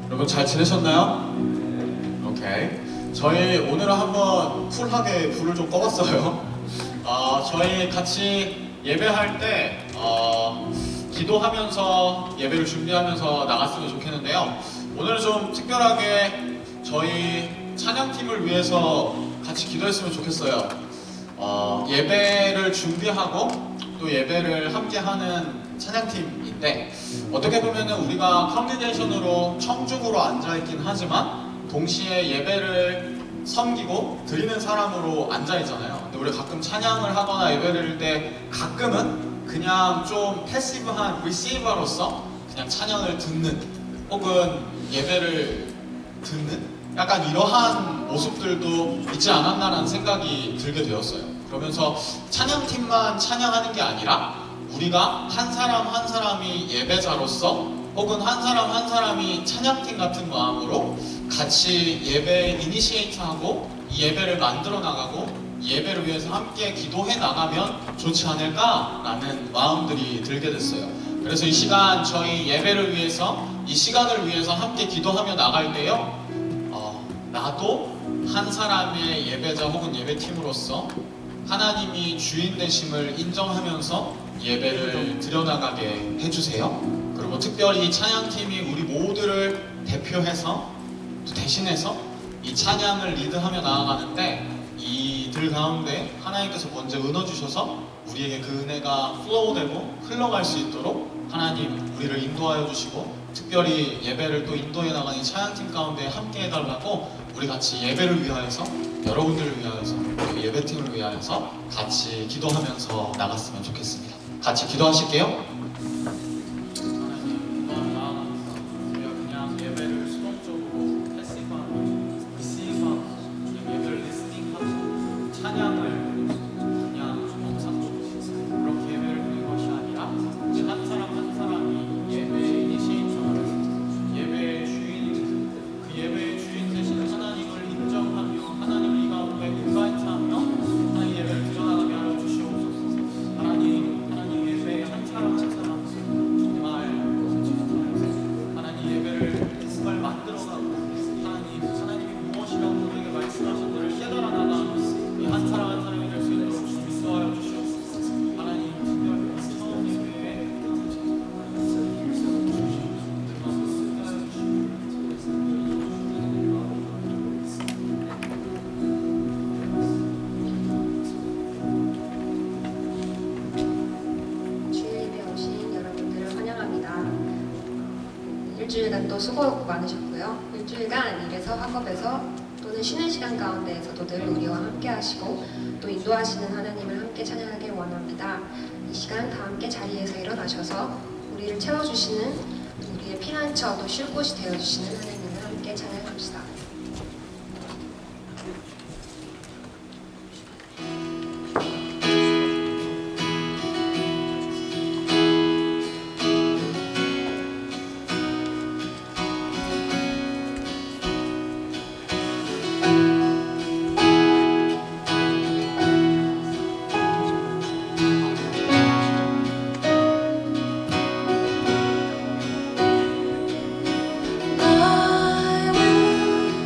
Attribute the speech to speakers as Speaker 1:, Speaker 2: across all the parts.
Speaker 1: 여러분 잘 지내셨나요? 오케이. 저희 오늘은 한번 쿨하게 불을 좀 꺼봤어요. 저희 같이 예배할 때 기도하면서 예배를 준비하면서 나갔으면 좋겠는데요. 오늘은 좀 특별하게 저희 찬양팀을 위해서 같이 기도했으면 좋겠어요. 예배를 준비하고 또 예배를 함께하는 찬양팀인데 어떻게 보면은 우리가 컨비네이션으로 청중으로 앉아있긴 하지만 동시에 예배를 섬기고 드리는 사람으로 앉아있잖아요. 근데 우리 가끔 찬양을 하거나 예배를 드릴 때 가끔은 그냥 좀 패시브한 리시버로서 그냥 찬양을 듣는 혹은 예배를 듣는 약간 이러한 모습들도 있지 않았나라는 생각이 들게 되었어요. 그러면서 찬양팀만 찬양하는 게 아니라 우리가 한 사람 한 사람이 예배자로서 혹은 한 사람 한 사람이 찬양팀 같은 마음으로 같이 예배 이니시에이트하고 이 예배를 만들어 나가고 예배를 위해서 함께 기도해 나가면 좋지 않을까라는 마음들이 들게 됐어요. 그래서 이 시간 저희 예배를 위해서 이 시간을 위해서 함께 기도하며 나갈 때요, 나도 한 사람의 예배자 혹은 예배팀으로서 하나님이 주인 되심을 인정하면서 예배를 드려나가게 해주세요. 그리고 특별히 찬양팀이 우리 모두를 대표해서 또 대신해서 이 찬양을 리드하며 나아가는데 이들 가운데 하나님께서 먼저 은혜 주셔서 우리에게 그 은혜가 플로우되고 흘러갈 수 있도록 하나님 우리를 인도하여 주시고 특별히 예배를 또 인도해 나가는 이 찬양팀 가운데 함께 해달라고 우리 같이 예배를 위하여서 여러분들을 위하여서 우리 예배팀을 위하여서 같이 기도하면서 나갔으면 좋겠습니다. 같이 기도하실게요. 하나님, 나아가면서 우리가 그냥 예배를 수동적으로 패시브하고 리시브하고 예배를 리스닝하고 찬양을 그냥 영상적으로 그렇게 예배를 드리는 것이 아니라 우리 한 사람 한 사람이 예배의 이니시에이터를 예배의 주인인 그 예배의 주인 되시는 하나님을 인정하며 하나님을 이 가운데 인바이트하며 하나님 예배를 드려나가게 하여 주시옵소서. 하나님 예배의 한 사람 한 사람 정말 하나님 예배를 정말 만들어가고 하나님이 무엇이라고 우리에게 말씀하신 것을 깨달아 나가는 이 한 사람 한 사람이 될 수 있도록 인도하여 주시옵소서. 하나님 특별히 처음 예배에
Speaker 2: 일주일간 또 수고 많으셨고요. 일주일간 일에서 학업에서 또는 쉬는 시간 가운데에서도 늘 우리와 함께 하시고 또 인도하시는 하나님을 함께 찬양하길 원합니다. 이 시간 다 함께 자리에서 일어나셔서 우리를 채워주시는 우리의 피난처 또 쉴 곳이 되어주시는 하나님을 함께 찬양합시다.
Speaker 3: I will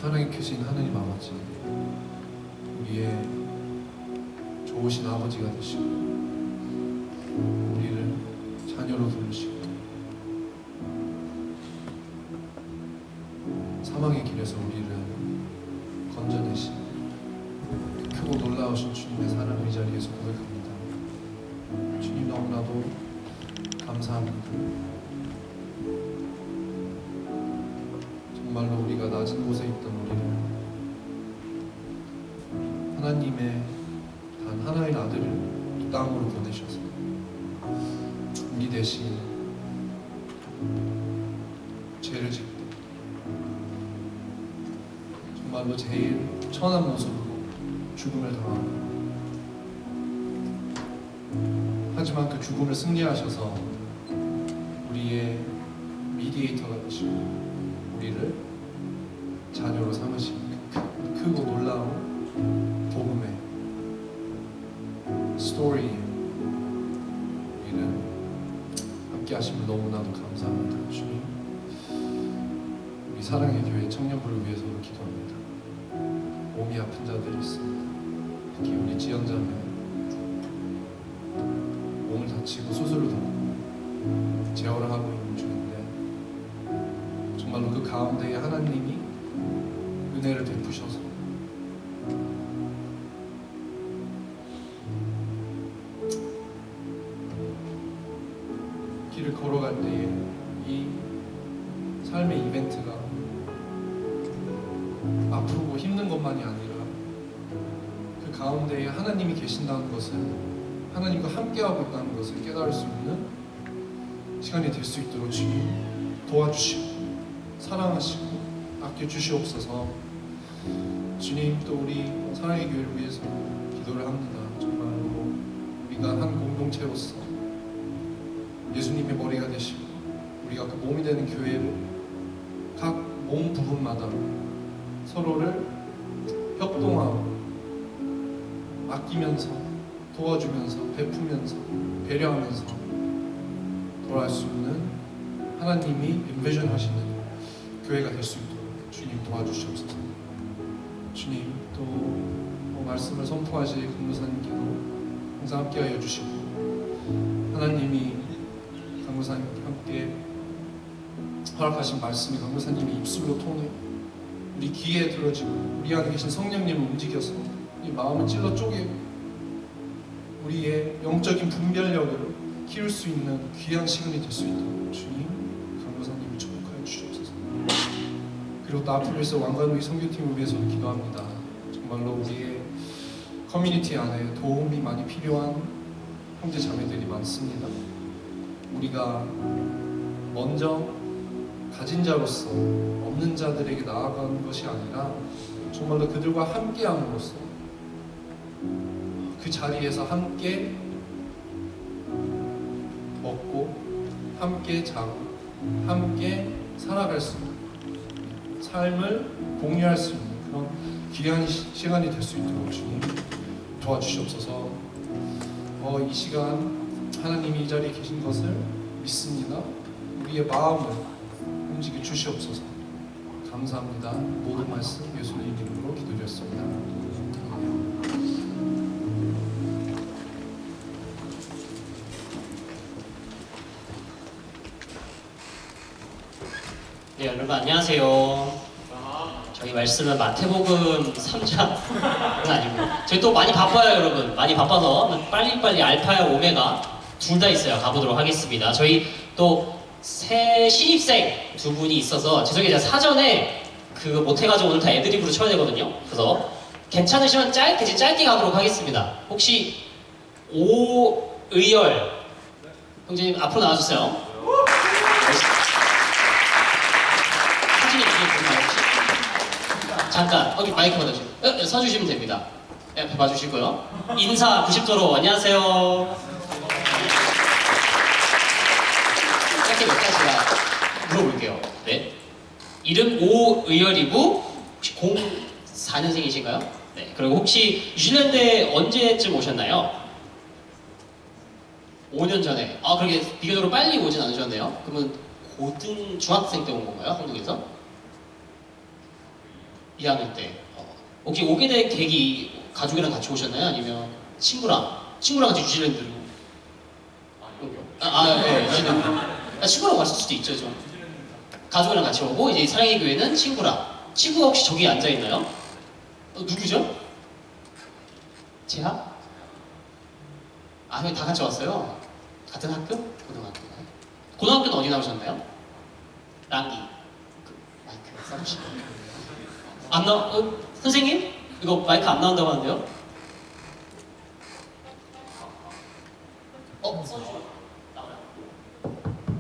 Speaker 3: 살아계신 하나님 아버지, 우리의 좋으신 아버지가 되시고 우리를 자녀로 부르시고 사망의 길에서 우리를 건져내신 크고 놀라우신 주님의 사랑을 이 자리에서 고백합니다. 주님 너무나도 감사합니다. 정말로 우리가 낮은 곳에 있던 우리를 하나님의 단 하나의 아들을 이 땅으로 보내셔서 우리 대신 죄를 짓고 정말로 제일 천한 모습으로 죽음을 당하고 하지만 그 죽음을 승리하셔서 우리의 미디에이터가 되시고 우리를 자녀로 삼으신 그 크고 놀라운 복음의 스토리에 우리를 함께 하심을 너무나도 감사합니다. 주님, 우리 사랑의 교회 청년부를 위해서도 기도합니다. 몸이 아픈 자들이 있습니다. 특히 우리 지연자매 몸을 다치고 수술을 받고 재활을 하고 있는 중인데 정말로 그 가운데에 하나님이 은혜를 베푸셔서 길을 걸어갈 때에 이 삶의 이벤트가 아프고 힘든 것만이 아니라 그 가운데에 하나님이 계신다는 것을, 하나님과 함께하고 있다는 것을 깨달을 수 있는 시간이 될 수 있도록 주님 도와주시고 사랑하시고 아껴주시옵소서. 주님, 또 우리 사랑의 교회를 위해서 기도를 합니다. 정말로 우리가 한 공동체로서 예수님의 머리가 되시고 우리가 그 몸이 되는 교회를 각 몸 부분마다 서로를 협동하고 아끼면서 도와주면서 베푸면서 배려하면서 돌아갈 수 있는 하나님이 인베전 하시는 교회가 될 수 있도록 주님 도와주시옵소서. 주님, 또 말씀을 선포하실 강무사님께도 항상 함께하여 주시고 하나님이 강무사님께 함께 허락하신 말씀이 강무사님의 입술로 통해 우리 귀에 들어지고 우리 안에 계신 성령님을 움직여서 이 마음을 찔러 쪼개고 우리의 영적인 분별력을 키울 수 있는 귀한 시간이 될 수 있도록 주님, 강무사님을 축복하여 주시옵소서. 그리고 또 앞으로 위해서 왕관우리 선교팀을 위해서도 기도합니다. 정말로 우리의 커뮤니티 안에 도움이 많이 필요한 형제 자매들이 많습니다. 우리가 먼저 가진 자로서 없는 자들에게 나아가는 것이 아니라 정말로 그들과 함께함으로써 그 자리에서 함께 먹고 함께 자고 함께 살아갈 수 있는 삶을 공유할 수 있는 그런 귀한 시간이 될 수 있도록 주님 도와주시옵소서. 이 시간 하나님이 이 자리에 계신 것을 믿습니다. 우리의 마음을 움직여 주시옵소서. 감사합니다. 모든 말씀 예수님 이름으로 기도드렸습니다.
Speaker 4: 네, 여러분 안녕하세요. 저희 말씀은 마태복음 3장은 아니고 저희 또 많이 바빠요, 여러분. 많이 바빠서 빨리빨리 알파와 오메가 둘 다 있어요. 가보도록 하겠습니다. 저희 또 새 신입생 두 분이 있어서 죄송해요, 제가 사전에 그거 못해가지고 오늘 다 애드립으로 쳐야 되거든요. 그래서 괜찮으시면 짧게 가도록 하겠습니다. 혹시 오의열 형제님 앞으로 나와주세요. 사진이 뒤에 보이나요 혹시? 잠깐 여기 마이크 받아주세요. 서주시면 됩니다. 앞에 봐주시고요. 인사 90도로 안녕하세요. 짧게 몇 가지가 물어볼게요. 네. 이름 오의열이고 혹시 04년생이신가요? 네. 그리고 혹시 뉴질랜드에 언제쯤 오셨나요? 5년 전에. 그렇게 비교적으로 빨리 오진 않으셨네요. 그러면 중학생 때 온 건가요? 한국에서? 2학년 때. 혹시 오게 된 계기 가족이랑 같이 오셨나요? 아니면 친구랑 같이 뉴질랜드로? 네, 뉴질랜드. 친구랑 왔을 수도 있죠, 좀. 가족이랑 같이 오고 이제 사랑의 교회는 친구랑. 친구가 혹시 저기 앉아 있나요? 누구죠? 재하? 다 같이 왔어요. 같은 학교? 고등학교는 어디 나오셨나요? 랑기. 마이크 써주시고. 선생님? 이거 마이크 안 나온다고 하는데요? 써주세요. 나와요?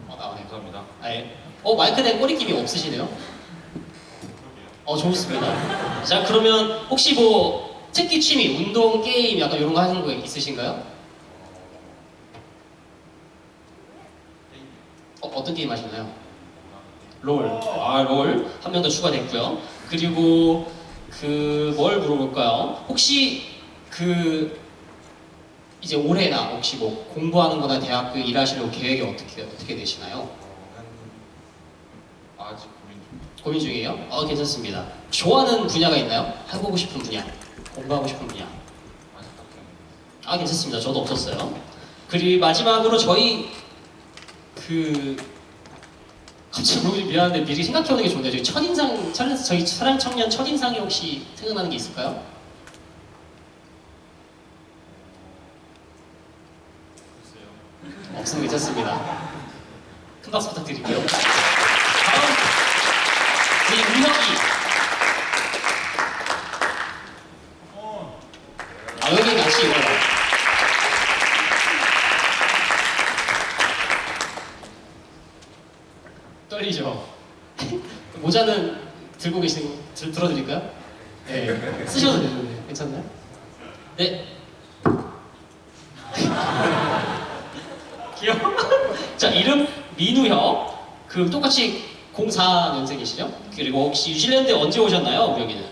Speaker 4: 나오네요.
Speaker 5: 감사합니다.
Speaker 4: 예. 마이크 된 꼬리낌이 없으시네요? 좋습니다. 자, 그러면 혹시 뭐 특기 취미, 운동, 게임 약간 이런 거 하는 거 있으신가요? 어떤 게임 하시나요? 롤. 롤. 한 명 더 추가됐고요. 그리고 뭘 물어볼까요? 혹시 이제 올해나 혹시 뭐 공부하는 거나 대학교 일하시려고 계획이 어떻게 되시나요?
Speaker 5: 아직
Speaker 4: 고민 중이에요? 괜찮습니다. 좋아하는 분야가 있나요? 해보고 싶은 분야, 공부하고 싶은 분야. 괜찮습니다. 저도 없었어요. 그리고 마지막으로 저희 갑자기 물어보기 미안한데 미리 생각해보는 게 좋은데 저희 사랑 청년 첫인상이 혹시 생각나는 게 있을까요? 없으면 괜찮습니다. 큰 박수 부탁드릴게요. 다음 우리 우혁이. 여기 같이 읽어요. 떨리죠? 모자는 들고 들어드릴까요? 네. 쓰셔도 되죠. 네. 괜찮나요? 네. 귀여워. 자, 이름 민우혁. 똑같이 04년생이시죠? 그리고 혹시 뉴질랜드에 언제 오셨나요? 우리 여기는?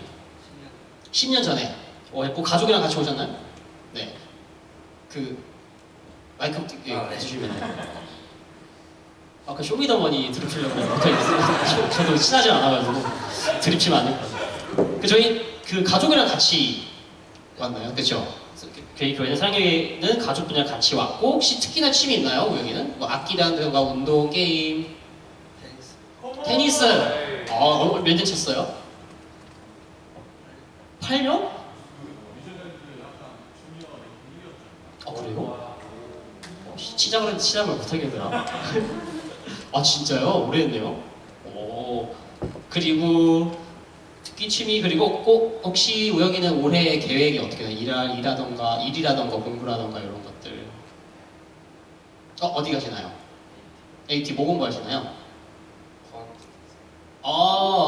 Speaker 4: 10년 전에. 했고 가족이랑 같이 오셨나요? 네. 마이크 해주시면 돼요. 아까 쇼미더머니 드립치려고 못하겠어요. 저도 친하지 않아가지고 드립치면 안 될 것 같아요. 저희 가족이랑 같이 왔나요? 그렇죠? 교회는 사랑교회는 가족분이랑 같이 왔고 혹시 특기나 취미 있나요? 여기는? 뭐 악기라든가 운동, 게임, 테니스. 몇 년 쳤어요? 8년? 그래요? 시작을 못하겠더라. 진짜요? 오래 했네요. 그리고 특기 취미 그리고 꼭 혹시 우혁이는 올해 계획이 어떻게 돼요? 일이라던가 공부라던가 이런 것들. 어디 가시나요? AT 뭐 공부하시나요?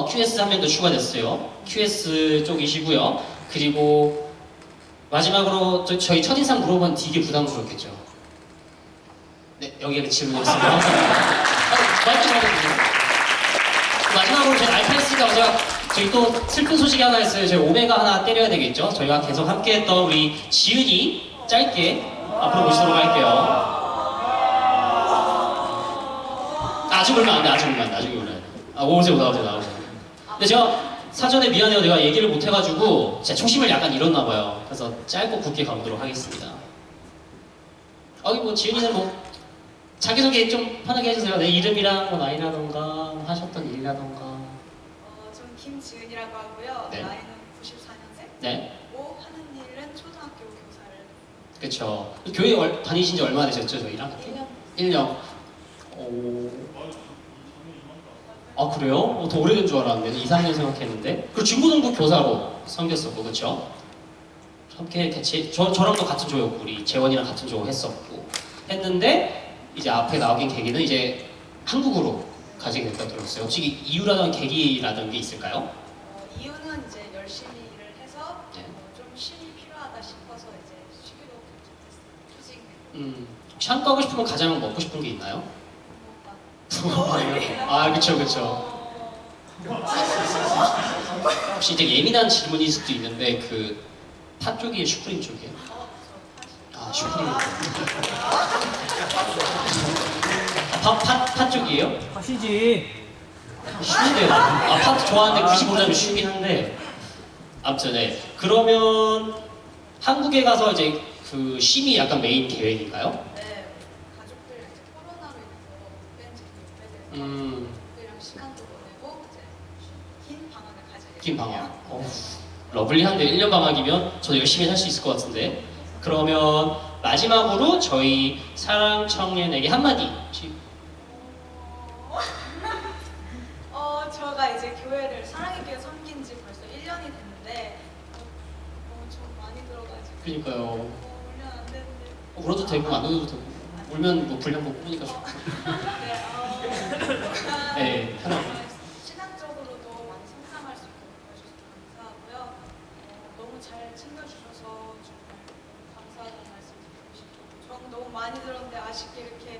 Speaker 4: QS 한 명 더 추가됐어요. QS 쪽이시고요. 그리고 마지막으로 저희 첫인상 물어본 되게 부담스럽겠죠? 네, 여기에 질문이었습니다. 마이크 잡아주세요. 마지막으로 저희 알파이스가 저희 또 슬픈 소식이 하나 있어요. 저희 오메가 하나 때려야 되겠죠? 저희가 계속 함께했던 우리 지은이 짧게 앞으로 모시도록 할게요. 아직 울면 안 돼. 나중에 울어야 돼. 나오세요. 근데 제가 사전에 미안해요. 내가 얘기를 못 해가지고 제 초심을 약간 잃었나 봐요. 그래서 짧고 굵게 가보도록 하겠습니다. 지은이는 자기소개 좀 편하게 해주세요. 내 이름이랑 나이라던가 하셨던 일이라던가.
Speaker 6: 저는 김지은이라고 하고요.
Speaker 4: 네.
Speaker 6: 나이는 94년생.
Speaker 4: 네.
Speaker 6: 고 하는 일은 초등학교 교사를.
Speaker 4: 그쵸. 교회 다니신 지 얼마나 되셨죠, 저희랑?
Speaker 6: 1년.
Speaker 4: 1년. 그래요? 더 오래된 줄 알았는데 2, 3년 생각했는데. 그리고 중고등부 교사로 섬겼었고, 그쵸? 함께 같이 저랑도 같은 조였고 우리 재원이랑 같은 조 했는데 이제 앞에 나오긴 계기는 이제 한국으로 가지게 됐다고 들었어요. 혹시 이유라든 계기라든 게 있을까요?
Speaker 6: 이유는 이제 열심히 일을 해서
Speaker 4: 네.
Speaker 6: 좀 쉼이 필요하다 싶어서 이제 쉬기로 결정했어요. 휴직.
Speaker 4: 혹시 한국 가고 싶으면 가장 먹고 싶은 게 있나요?
Speaker 6: 붕어빵이요.
Speaker 4: 그쵸. 혹시 이제 예민한 질문일 수도 있는데 팥 쪽이에요, 슈프림 쪽이에요? 슈프림. 팥 쪽이에요?
Speaker 7: 하시지.
Speaker 4: 슈인데요. 팥 좋아하는데 95점이 슈긴 한데 아무튼 네. 그러면 한국에 가서 이제 그 쉼이 약간 메인 계획인가요?
Speaker 6: 네, 가족들 이제 코로나로 인해서 못뵌 지도 오래돼서
Speaker 4: 음,
Speaker 6: 가족들이랑 시간도 보내고 이제 긴 방학을 가질
Speaker 4: 긴 방학.
Speaker 6: 예정이에요.
Speaker 4: 러블리한데 1년 방학이면 저도 열심히 살 수 있을 것 같은데. 그러면 마지막으로 저희 사랑 청년에게 한마디. 혹시
Speaker 6: 제가 이제 교회를 사랑의 교회 섬긴 지 벌써 1년이 됐는데 너무 좀 많이 들어가지고
Speaker 4: 그러니까요.
Speaker 6: 울면 안 되는데
Speaker 4: 울어도 되고 안 울어도 되고. 울면 뭐 불량복 뿌니까 좋고.
Speaker 6: 일단
Speaker 4: 네, 편하게.
Speaker 6: 신학적으로도 많이 성장할 수 있도록 도와주셔서 감사하고요. 너무 잘 챙겨주셔서 정말 감사하다는 말씀 드리고 싶고 저는 너무 많이 들었는데 아쉽게 이렇게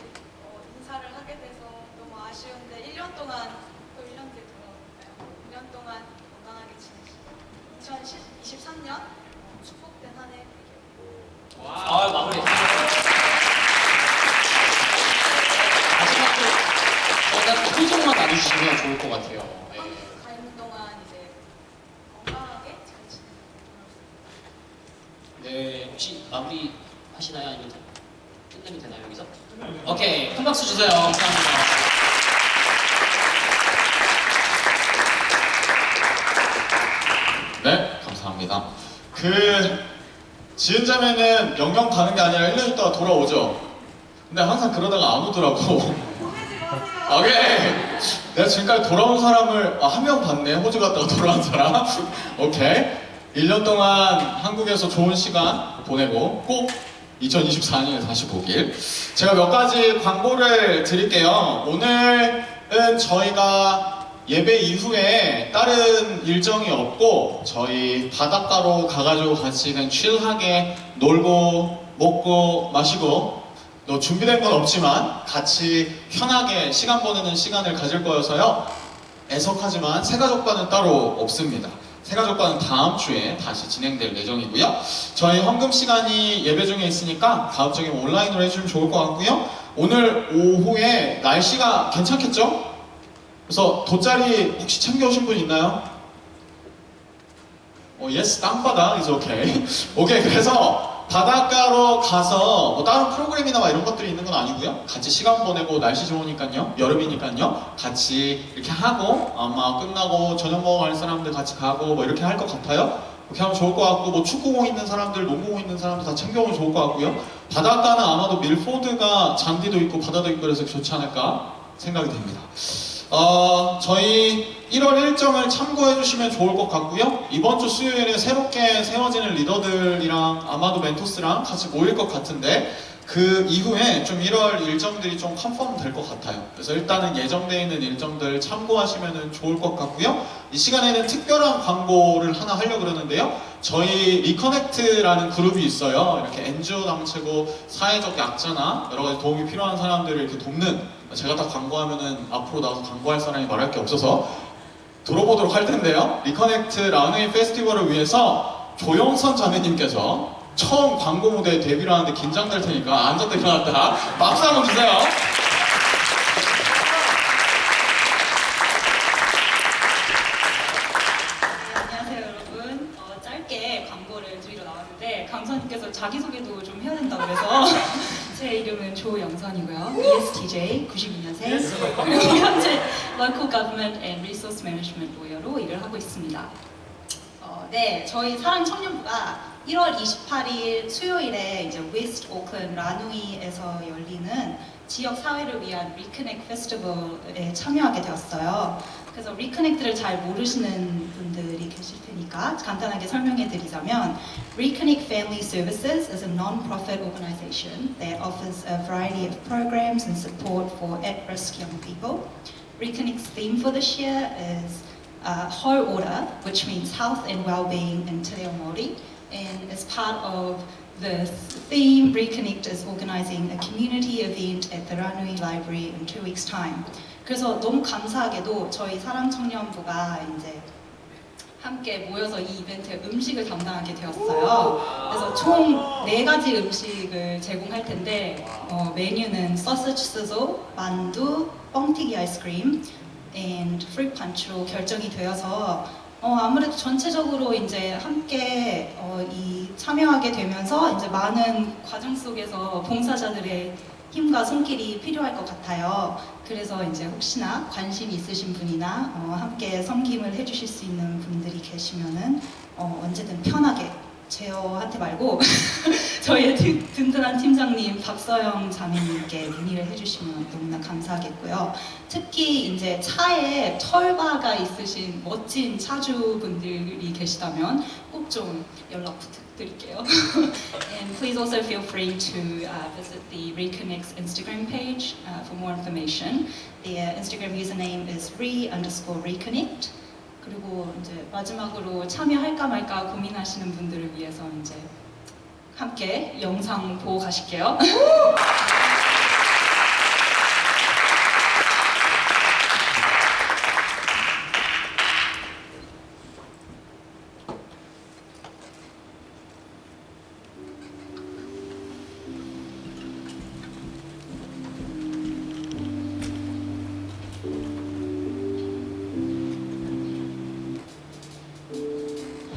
Speaker 6: 인사를 하게 돼서 너무 아쉬운데 1년 동안 또 1년 뒤에 돌아올까요? 1년 동안 건강하게 지내시고 2023년 축복된 한 해 되길
Speaker 4: 아, 마무리. 마지막으로 약간 표정만 나눠주시면 좋을 것 같아요. 네.
Speaker 6: 한국 가 있는 동안 이제 건강하게 잘 지내고
Speaker 4: 네, 혹시 마무리 하시나요? 아니면 끝내면 되나요, 여기서? 오케이, 큰 박수 주세요. 감사합니다.
Speaker 1: 네, 감사합니다. 지은 자매는 영영 가는 게 아니라 1년 있다가 돌아오죠. 근데 항상 그러다가 안 오더라고. 오케이. 내가 지금까지 돌아온 사람을 한 명 봤네. 호주 갔다가 돌아온 사람. 오케이. 1년 동안 한국에서 좋은 시간 보내고 꼭 2024년에 다시 보길. 제가 몇 가지 광고를 드릴게요. 오늘은 저희가 예배 이후에 다른 일정이 없고 저희 바닷가로 가가지고 같이 그냥 칠하게 놀고 먹고 마시고 또 준비된 건 없지만 같이 편하게 시간 보내는 시간을 가질 거여서요. 애석하지만 새가족과는 따로 없습니다. 새가족과는 다음 주에 다시 진행될 예정이고요. 저희 헌금 시간이 예배 중에 있으니까 가급적이면 온라인으로 해주면 좋을 것 같고요. 오늘 오후에 날씨가 괜찮겠죠? 그래서 돗자리 혹시 챙겨오신 분 있나요? 예스, 땅바닥 is okay. 오케이, 그래서 바닷가로 가서 뭐 다른 프로그램이나 막 이런 것들이 있는 건 아니고요. 같이 시간 보내고 날씨 좋으니까요. 여름이니까요. 같이 이렇게 하고 아마 끝나고 저녁 먹으러 갈 사람들 같이 가고 뭐 이렇게 할 것 같아요. 그렇게 하면 좋을 것 같고 뭐 축구공 있는 사람들, 농구공 있는 사람들 다 챙겨오면 좋을 것 같고요. 바닷가는 아마도 밀포드가 잔디도 있고 바다도 있고 그래서 좋지 않을까 생각이 됩니다. 저희 1월 일정을 참고해 주시면 좋을 것 같고요. 이번 주 수요일에 새롭게 세워지는 리더들이랑 아마도 멘토스랑 같이 모일 것 같은데 그 이후에 좀 1월 일정들이 좀 컨펌 될 것 같아요. 그래서 일단은 예정되어 있는 일정들 참고하시면 좋을 것 같고요. 이 시간에는 특별한 광고를 하나 하려고 그러는데요. 저희 리커넥트라는 그룹이 있어요. 이렇게 NGO 단체고 사회적 약자나 여러 가지 도움이 필요한 사람들을 이렇게 돕는, 제가 다 광고하면은 앞으로 나와서 광고할 사람이 말할 게 없어서 들어보도록 할 텐데요. 리커넥트 런웨이 페스티벌을 위해서 조영선 자매님께서 처음 광고 무대에 데뷔를 하는데 긴장될 테니까 앉았다 일어났다 박수 한번 주세요.
Speaker 5: 안녕하세요 여러분. 짧게 광고를 드리러 나왔는데 강사님께서 자기소개도 좀 해야 된다고 그래서 제 이름은 조영선이고요. ESTJ 92년생 그리고 현재 Local Government and Resource Management Lawyer로 일을 하고 있습니다. 네, 저희 사랑 청년부가 1월 28일 수요일에 이제 웨스트 오클랜드 라누이에서 열리는 지역 사회를 위한 리커넥 페스티벌에 참여하게 되었어요. 그래서 리커넥트를 잘 모르시는 분들이 계실 테니까 간단하게 설명해 드리자면 Reconnect Family Services is a non-profit organization that offers a variety of programs and support for at-risk young people. Reconnect's theme for this year is Ho Ora, which means health and well-being in Te Reo Māori. And as part of this theme, Reconnect is organising a community event at the Ranui Library in 2 weeks' time. 그래서 너무 감사하게도 저희 사랑청년부가 이제 함께 모여서 이 이벤트의 음식을 담당하게 되었어요. 그래서 총 4가지 음식을 제공할 텐데 메뉴는 sausage sizzle, 만두, 뻥튀기 아이스크림 and fruit punch로 결정이 되어서 아무래도 전체적으로 이제 함께 이 참여하게 되면서 이제 많은 과정 속에서 봉사자들의 힘과 손길이 필요할 것 같아요. 그래서 이제 혹시나 관심 있으신 분이나 함께 섬김을 해주실 수 있는 분들이 계시면은 언제든 편하게 제어한테 말고 저희의 든든한 팀장님 박서영 자매님께 문의를 해주시면 너무나 감사하겠고요. 특히 이제 차에 털바가 있으신 멋진 차주분들이 계시다면 꼭 좀 연락 부탁드릴게요. And please also feel free to visit the Reconnect's Instagram page for more information. The Instagram username is re_reconnect. 그리고 이제 마지막으로 참여할까 말까 고민하시는 분들을 위해서 이제 함께 영상 보고 가실게요.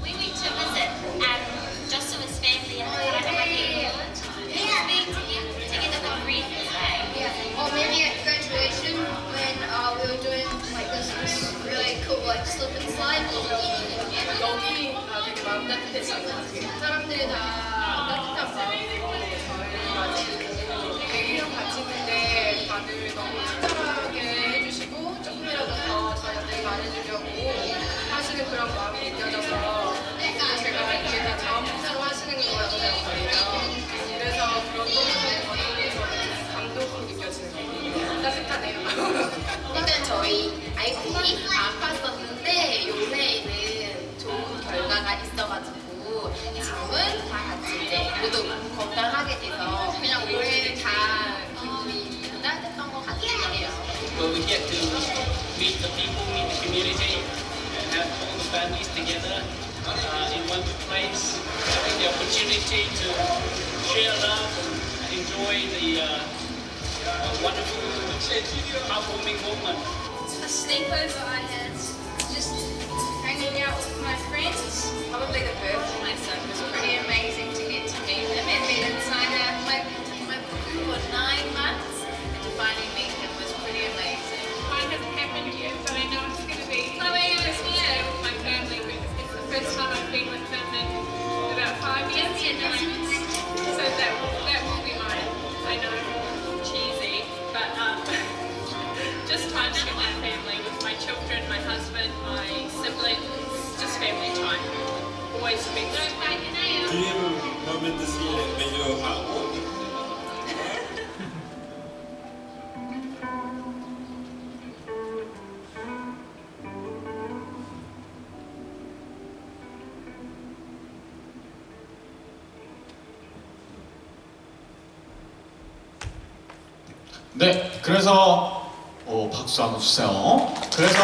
Speaker 7: We went to visit Joshua's family and together for Reed today.
Speaker 8: Yeah, or maybe at graduation when we were doing like this really cool like slip and slide.
Speaker 9: 여기가 되게 마음 따뜻해진 것 같아요. 사람들이 다 따뜻한 마음으로 저희를 맞이해주고 매일이랑 같이 있을 때 다들 너무 친절하게 해주시고 조금이라도 더 저희한테 말해주려고 하시는 그런 마음이 느껴져서 제가 이게 다 자원봉사로 하시는 거라고 생각해요. 그래서 그런 것들이 저는 감동으로 느껴지는 것 같아요. 따뜻하네요.
Speaker 10: 일단 저희 아이들이 아팠었는데 요새에는 좋은 결과가 있어가지고 지금은 다 같이 이제 모두 건강하게 돼서 그냥 올해 다 기분이 따뜻했던 것 같아요.
Speaker 11: Where we get to meet the people, meet the community, and have all the families together in one place, having the opportunity to share love and enjoy the wonderful, heartwarming moment.
Speaker 8: A sleepover I had, just hanging out with my friends.
Speaker 10: Probably the birth of my son was pretty amazing to get to meet them and meet and sign my book for 9 months and to finally meet him was pretty amazing.
Speaker 6: Mine hasn't happened yet, but I know it's going to be interesting to share with my family. It's the first time I've been with them in about 5 years. So that will be mine. I know, cheesy, but just time to get my family with my children, my husband, my siblings, just family time. Always a big
Speaker 12: 드림 모멘트스 매주 하고
Speaker 1: 네, 그래서 박수 한번 주세요. 그래서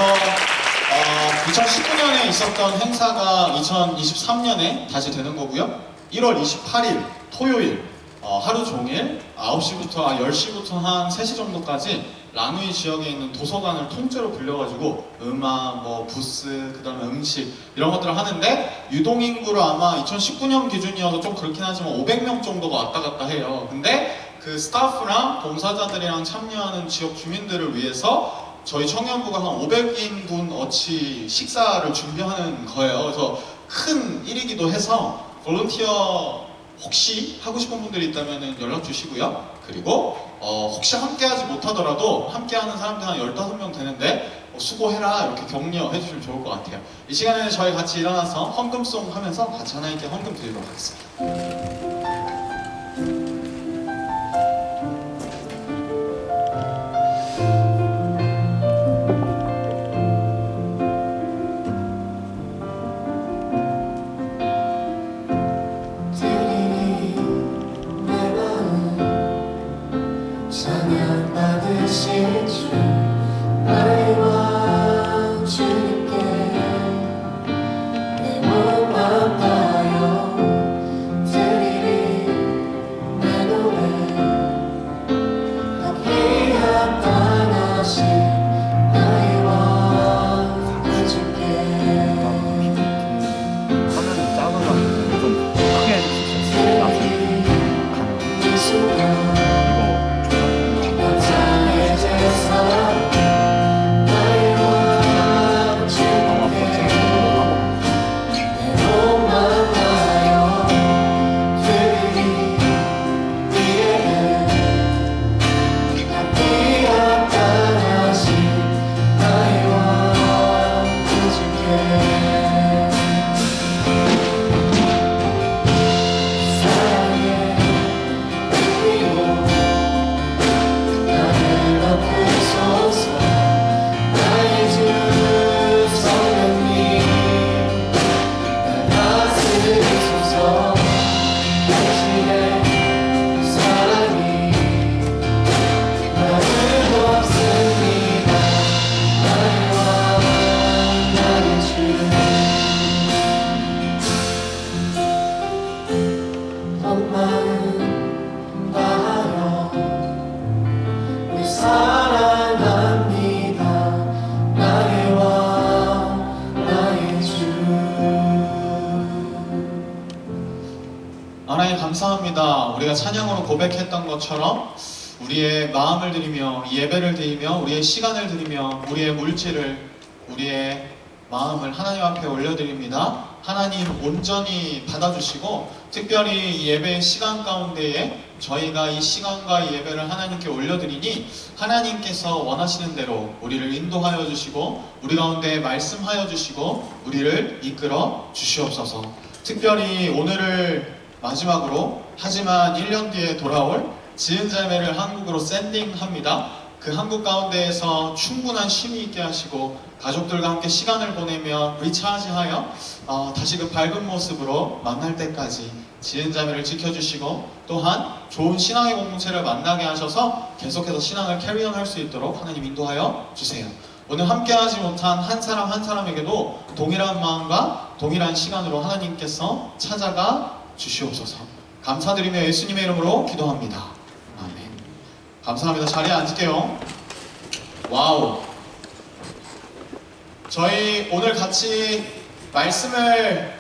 Speaker 1: 2019년에 있었던 행사가 2023년에 다시 되는 거고요. 1월 28일 토요일 하루 종일 9시부터 10시부터 한 3시 정도까지 라누이 지역에 있는 도서관을 통째로 빌려가지고 음악, 뭐 부스, 그 다음에 음식 이런 것들을 하는데 유동인구로 아마 2019년 기준이어서 좀 그렇긴 하지만 500명 정도가 왔다 갔다 해요. 근데 그 스타프랑 봉사자들이랑 참여하는 지역 주민들을 위해서 저희 청년부가 한 500인분 어치 식사를 준비하는 거예요. 그래서 큰 일이기도 해서 볼런티어 혹시 하고 싶은 분들이 있다면 연락 주시고요. 그리고 혹시 함께하지 못하더라도 함께하는 사람들 한 15명 되는데 수고해라 이렇게 격려해 주시면 좋을 것 같아요. 이 시간에는 저희 같이 일어나서 헌금송 하면서 같이 하나님께 헌금 드리도록 하겠습니다. 우리가 찬양으로 고백했던 것처럼 우리의 마음을 드리며 예배를 드리며 우리의 시간을 드리며 우리의 물질을 우리의 마음을 하나님 앞에 올려드립니다. 하나님 온전히 받아주시고 특별히 이 예배의 시간 가운데에 저희가 이 시간과 이 예배를 하나님께 올려드리니 하나님께서 원하시는 대로 우리를 인도하여 주시고 우리 가운데 말씀하여 주시고 우리를 이끌어 주시옵소서. 특별히 오늘을 마지막으로 하지만 1년 뒤에 돌아올 지은자매를 한국으로 샌딩합니다. 그 한국 가운데에서 충분한 쉼이 있게 하시고 가족들과 함께 시간을 보내며 리차지하여 다시 그 밝은 모습으로 만날 때까지 지은자매를 지켜주시고 또한 좋은 신앙의 공동체를 만나게 하셔서 계속해서 신앙을 캐리언 할 수 있도록 하나님 인도하여 주세요. 오늘 함께하지 못한 한 사람 한 사람에게도 동일한 마음과 동일한 시간으로 하나님께서 찾아가 주시옵소서. 감사드리며 예수님의 이름으로 기도합니다. 아멘. 감사합니다. 자리에 앉을게요. 와우. 저희 오늘 같이 말씀을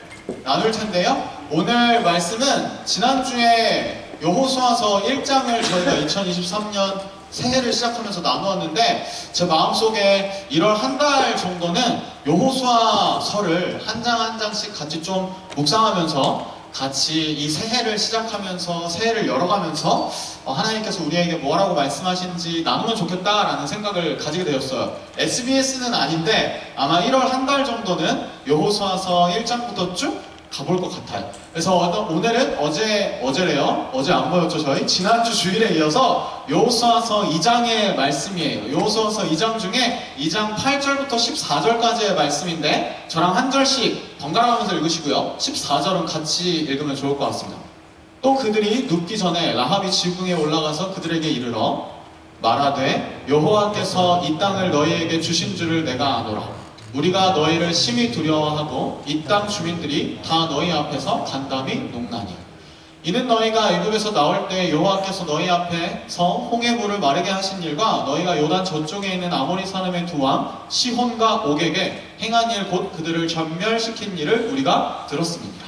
Speaker 1: 나눌 텐데요. 오늘 말씀은 지난주에 여호수아서 1장을 저희가 2023년 새해를 시작하면서 나누었는데 제 마음속에 1월 한 달 정도는 여호수아서를 한 장 한 장씩 같이 좀 묵상하면서 같이 이 새해를 시작하면서 새해를 열어가면서 하나님께서 우리에게 뭐라고 말씀하시는지 나누면 좋겠다라는 생각을 가지게 되었어요. SBS는 아닌데 아마 1월 한 달 정도는 여호수아서 1장부터 쭉 가볼 것 같아요. 그래서 오늘은 어제래요. 어제 안 보였죠 저희? 지난주 주일에 이어서 여호수아서 2장의 말씀이에요. 여호수아서 2장 중에 2장 8절부터 14절까지의 말씀인데 저랑 한 절씩 번갈아가면서 읽으시고요. 14절은 같이 읽으면 좋을 것 같습니다. 또 그들이 눕기 전에 라합이 지붕에 올라가서 그들에게 이르러 말하되 여호와께서 이 땅을 너희에게 주신 줄을 내가 아노라. 우리가 너희를 심히 두려워하고 이 땅 주민들이 다 너희 앞에서 간담이 농나니 이는 너희가 애굽에서 나올 때 여호와께서 너희 앞에서 홍해물을 마르게 하신 일과 너희가 요단 저쪽에 있는 아모리 사람의 두 왕 시혼과 옥에게 행한 일 곧 그들을 전멸시킨 일을 우리가 들었습니다.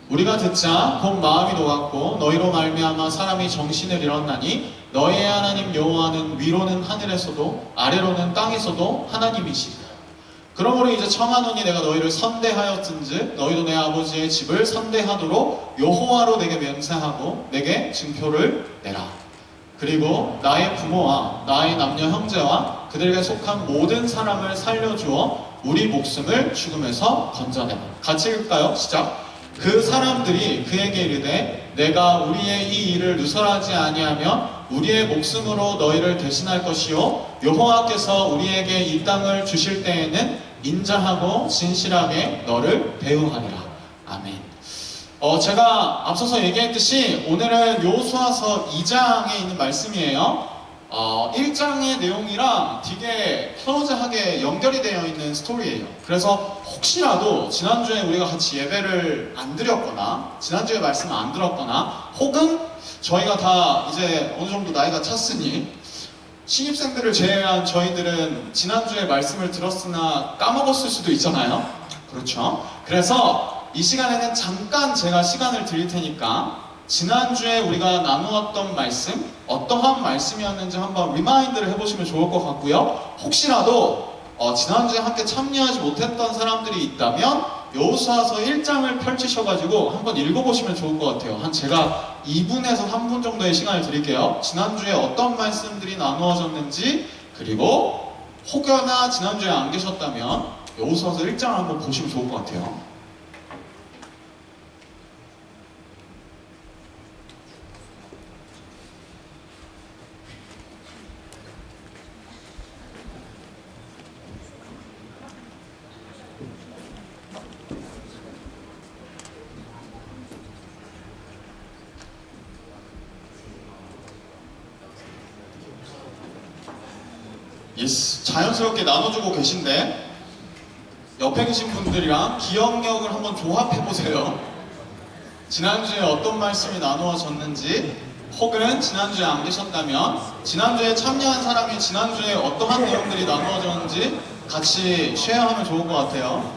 Speaker 1: 우리가 듣자 곧 마음이 녹았고 너희로 말미암아 사람이 정신을 잃었나니 너희의 하나님 여호와는 위로는 하늘에서도 아래로는 땅에서도 하나님이시다. 그러므로 이제 청하노니 내가 너희를 선대하였은즉 너희도 내 아버지의 집을 선대하도록 여호와로 내게 맹세하고 내게 증표를 내라. 그리고 나의 부모와 나의 남녀 형제와 그들에게 속한 모든 사람을 살려주어 우리 목숨을 죽음에서 건져내라. 같이 읽을까요? 시작. 그 사람들이 그에게 이르되 내가 우리의 이 일을 누설하지 아니하면 우리의 목숨으로 너희를 대신할 것이요 여호와께서 우리에게 이 땅을 주실 때에는 인자하고 진실하게 너를 대우하리라. 아멘. 제가 앞서서 얘기했듯이 오늘은 여호수아서 2장에 있는 말씀이에요. 1장의 내용이랑 되게 클로즈하게 연결이 되어 있는 스토리예요. 그래서 혹시라도 지난주에 우리가 같이 예배를 안 드렸거나 지난주에 말씀을 안 들었거나 혹은 저희가 다 이제 어느 정도 나이가 찼으니 신입생들을 제외한 저희들은 지난주에 말씀을 들었으나 까먹었을 수도 있잖아요. 그렇죠? 그래서 이 시간에는 잠깐 제가 시간을 드릴 테니까 지난주에 우리가 나누었던 말씀 어떠한 말씀이었는지 한번 리마인드를 해보시면 좋을 것 같고요. 혹시라도 지난주에 함께 참여하지 못했던 사람들이 있다면 여호수아서 1장을 펼치셔가지고 한번 읽어보시면 좋을 것 같아요. 제가 2분에서 3분 정도의 시간을 드릴게요. 지난주에 어떤 말씀들이 나누어졌는지 그리고 혹여나 지난주에 안 계셨다면 여호수아서 1장을 한번 보시면 좋을 것 같아요. 예스, 자연스럽게 나눠주고 계신데 옆에 계신 분들이랑 기억력을 한번 조합해보세요. 지난주에 어떤 말씀이 나누어졌는지 혹은 지난주에 안 계셨다면 지난주에 참여한 사람이 지난주에 어떠한 내용들이 나누어졌는지 같이 쉐어하면 좋을 것 같아요.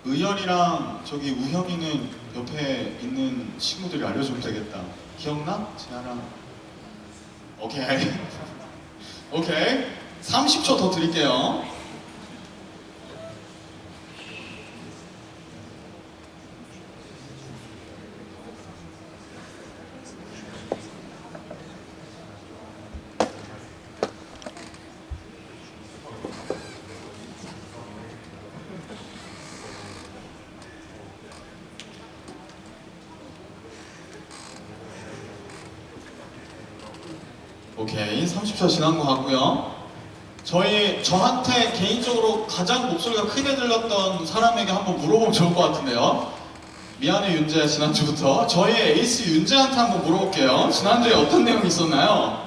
Speaker 1: 의열이랑 저기 우형이는 옆에 있는 친구들이 알려주면 되겠다. 기억나? 재아랑. 오케이. 오케이. 30초 더 드릴게요. 오케이, 30초 지난 것 같고요. 저한테 개인적으로 가장 목소리가 크게 들렸던 사람에게 한번 물어보면 좋을 것 같은데요. 미안해 윤재야, 지난주부터 저희 에이스 윤재한테 한번 물어볼게요. 지난주에 어떤 내용이 있었나요?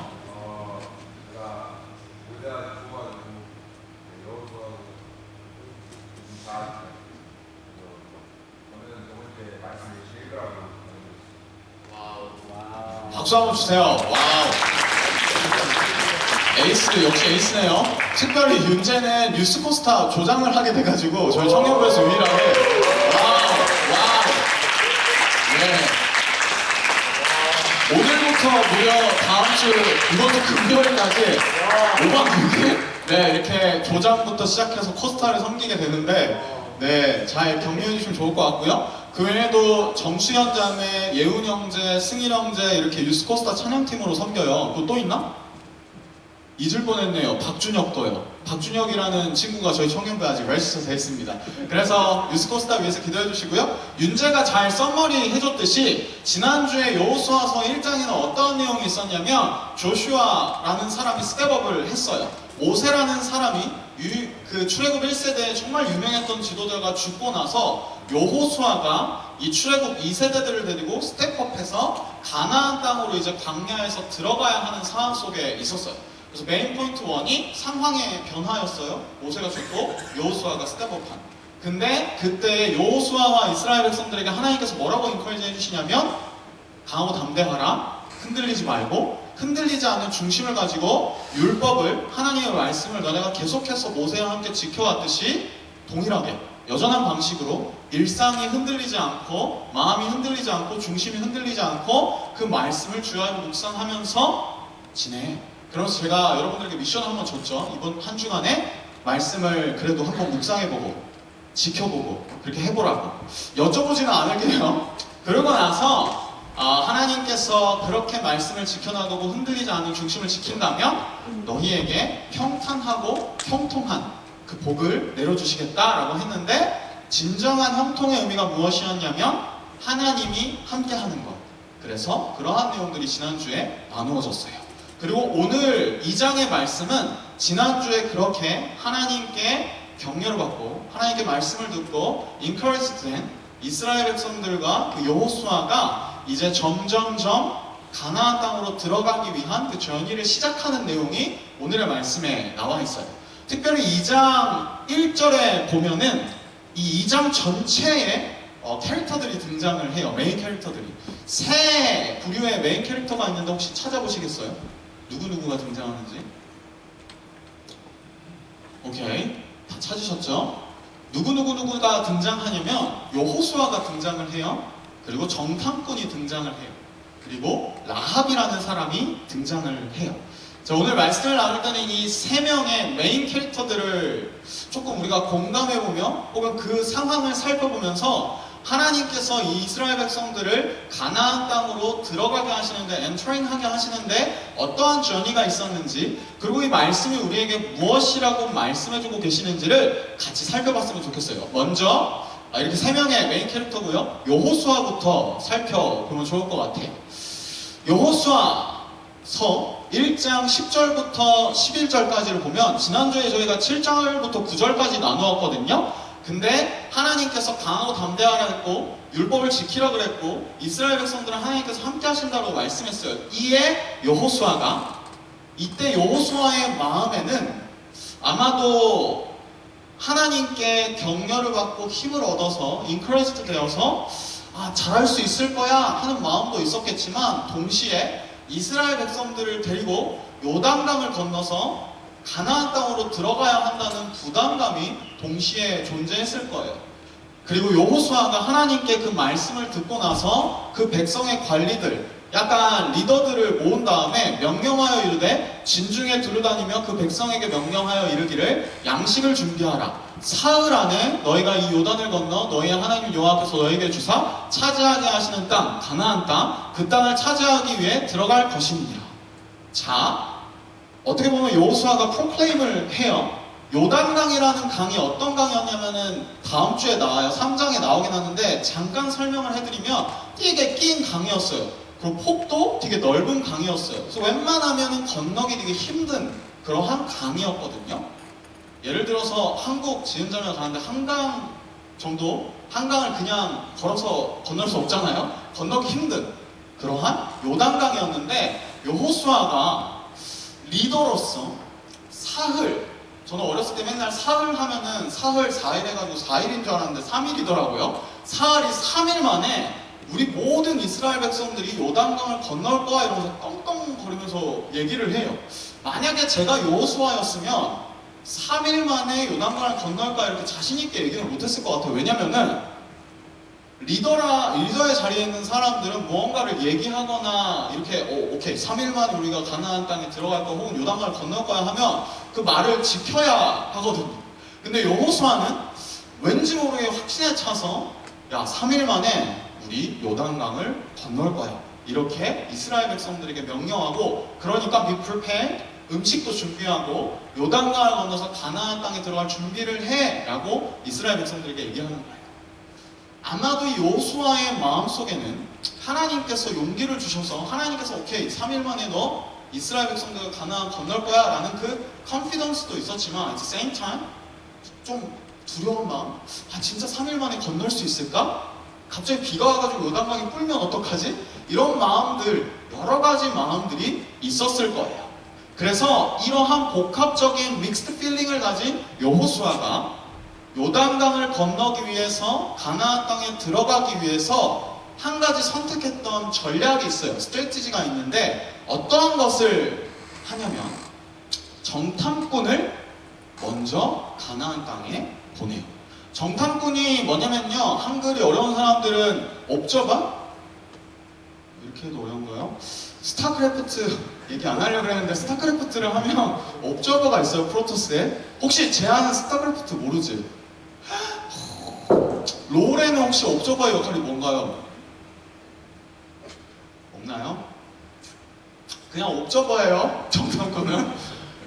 Speaker 1: 박수 한번 주세요. 와우. 에이스, 역시 에이스네요. 특별히 윤재는 뉴스코스타 조장을 하게 돼가지고 저희 청년부에서 유일하게 와우. 네. 오늘부터 무려 다음 주 이번 주 금요일까지 5박 6일 네, 이렇게 조장부터 시작해서 코스타를 섬기게 되는데 네, 잘 격려해 주시면 좋을 것 같고요. 그 외에도 정수현 자매, 예훈 형제, 승일 형제 이렇게 뉴스코스타 찬양팀으로 섬겨요. 그거 또 있나? 잊을 뻔했네요. 박준혁도요. 박준혁이라는 친구가 저희 청년부에 아직 레지스터 있습니다. 그래서 뉴스코스타 위해서 기도해 주시고요. 윤재가 잘 썸머리 해줬듯이 지난주에 여호수아서 1장에는 어떤 내용이 있었냐면 조슈아라는 사람이 스텝업을 했어요. 모세라는 사람이 그 출애굽 1세대에 정말 유명했던 지도자가 죽고 나서 여호수아가 이 출애굽 2세대들을 데리고 스텝업해서 가나안 땅으로 이제 광야에서 들어가야 하는 상황 속에 있었어요. 그래서 메인 포인트 1이 상황의 변화였어요. 모세가 죽고 여호수아가 스텝업한. 근데 그때 여호수아와 이스라엘 백성들에게 하나님께서 뭐라고 인커리지 해주시냐면 강하고 담대하라, 흔들리지 말고, 흔들리지 않는 중심을 가지고 율법을, 하나님의 말씀을 너네가 계속해서 모세와 함께 지켜왔듯이 동일하게 여전한 방식으로 일상이 흔들리지 않고 마음이 흔들리지 않고 중심이 흔들리지 않고 그 말씀을 주야로 묵상하면서 지내. 그래서 제가 여러분들에게 미션을 한번 줬죠. 이번 한 주간에 말씀을 그래도 한번 묵상해보고 지켜보고 그렇게 해보라고. 여쭤보지는 않을게요. 그러고 나서 하나님께서 그렇게 말씀을 지켜나가고 흔들리지 않는 중심을 지킨다면 너희에게 평탄하고 형통한 그 복을 내려주시겠다라고 했는데, 진정한 형통의 의미가 무엇이었냐면 하나님이 함께하는 것. 그래서 그러한 내용들이 지난주에 나누어졌어요. 그리고 오늘 2장의 말씀은 지난주에 그렇게 하나님께 격려를 받고 하나님께 말씀을 듣고 인커리지드 된 이스라엘 백성들과 그 여호수아가 이제 점점점 가나안 땅으로 들어가기 위한 그 전의를 시작하는 내용이 오늘의 말씀에 나와 있어요. 특별히 2장 1절에 보면은 이 2장 전체에 캐릭터들이 등장을 해요. 메인 캐릭터들이. 세 부류의 메인 캐릭터가 있는데 혹시 찾아보시겠어요? 누구누구가 등장하는지? 오케이, 다 찾으셨죠? 누구누구가 등장하냐면 여호수아가 등장을 해요. 그리고 정탐꾼이 등장을 해요. 그리고 라합이라는 사람이 등장을 해요. 자, 오늘 말씀을 나눌 때는 이 세 명의 메인 캐릭터들을 조금 우리가 공감해보며 혹은 그 상황을 살펴보면서 하나님께서 이 이스라엘 백성들을 가나안 땅으로 들어가게 하시는데, 엔터링하게 하시는데 어떠한 전이가 있었는지, 그리고 이 말씀이 우리에게 무엇이라고 말씀해주고 계시는지를 같이 살펴봤으면 좋겠어요. 먼저 이렇게 세 명의 메인 캐릭터고요. 여호수아부터 살펴보면 좋을 것 같아요. 여호수아서 1장 10절부터 11절까지를 보면 지난주에 저희가 7절부터 9절까지 나누었거든요. 근데 하나님께서 강하고 담대하라 했고 율법을 지키라 그랬고 이스라엘 백성들은 하나님께서 함께 하신다고 말씀했어요. 이에 여호수아가, 이때 여호수아의 마음에는 아마도 하나님께 격려를 받고 힘을 얻어서 인커리지드 되어서 잘할 수 있을 거야 하는 마음도 있었겠지만, 동시에 이스라엘 백성들을 데리고 요단강을 건너서 가나안 땅으로 들어가야 한다는 부담감이 동시에 존재했을 거예요. 그리고 여호수아가 하나님께 그 말씀을 듣고 나서 그 백성의 관리들, 약간 리더들을 모은 다음에 명령하여 이르되 진중에 두루다니며 그 백성에게 명령하여 이르기를 양식을 준비하라. 사흘 안에 너희가 이 요단을 건너 너희의 하나님 여호와께서 너희에게 주사 차지하게 하시는 땅, 가나안 땅, 그 땅을 차지하기 위해 들어갈 것입니다. 자, 어떻게 보면 여호수아가 프로클레임을 해요. 요단강이라는 강이 어떤 강이었냐면은 다음 주에 나와요. 3장에 나오긴 하는데 잠깐 설명을 해드리면 되게 낀 강이었어요. 그리고 폭도 되게 넓은 강이었어요. 그래서 웬만하면은 건너기 되게 힘든 그러한 강이었거든요. 예를 들어서 한국 지은자면 가는데 한강 정도, 한강을 그냥 걸어서 건널 수 없잖아요. 건너기 힘든 그러한 요단강이었는데 여호수아가 리더로서 사흘, 저는 어렸을 때 맨날 사흘 하면은 사흘 4일 해가지고 4일인 줄 알았는데 3일이더라고요. 사흘이 3일 만에 우리 모든 이스라엘 백성들이 요단강을 건널 거야 이러면서 떵떵거리면서 얘기를 해요. 만약에 제가 여호수아였으면 3일 만에 요단강을 건널 거야 이렇게 자신있게 얘기를 못했을 것 같아요. 왜냐면은 리더의 자리에 있는 사람들은 무언가를 얘기하거나 이렇게 오케이 3일 만에 우리가 가나안 땅에 들어갈 거 혹은 요단강을 건널 거야 하면 그 말을 지켜야 하거든요. 근데 여호수아는 왠지 모르게 확신에 차서 야 3일 만에 우리 요단강을 건널 거야 이렇게 이스라엘 백성들에게 명령하고, 그러니까 be prepared, 음식도 준비하고 요단강을 건너서 가나안 땅에 들어갈 준비를 해 라고 이스라엘 백성들에게 얘기하는 거예요. 아마도 이 여호수아의 마음속에는 하나님께서 용기를 주셔서 하나님께서 오케이 3일 만에 너 이스라엘 백성들과 가나안 건널 거야 라는 그 컨피던스도 있었지만 at the same time 좀 두려운 마음, 진짜 3일 만에 건널 수 있을까? 갑자기 비가 와가지고 요단강이 뿔면 어떡하지? 이런 마음들, 여러 가지 마음들이 있었을 거예요. 그래서 이러한 복합적인 믹스드 필링을 가진 여호수아가 요단강을 건너기 위해서 가나안 땅에 들어가기 위해서 한 가지 선택했던 전략이 있어요. 스트래티지가 있는데 어떠한 것을 하냐면 정탐꾼을 먼저 가나안 땅에 보내요. 정탐꾼이 뭐냐면요, 한글이 어려운 사람들은 옵저버? 이렇게 해도 어려운가요? 스타크래프트 얘기 안 하려고 했는데 스타크래프트를 하면 옵저버가 있어요. 프로토스에. 혹시 제 아는 스타크래프트 모르지? 롤에는 혹시 옵저버의 역할이 뭔가요? 없나요? 그냥 옵저버예요. 정탐꾼은.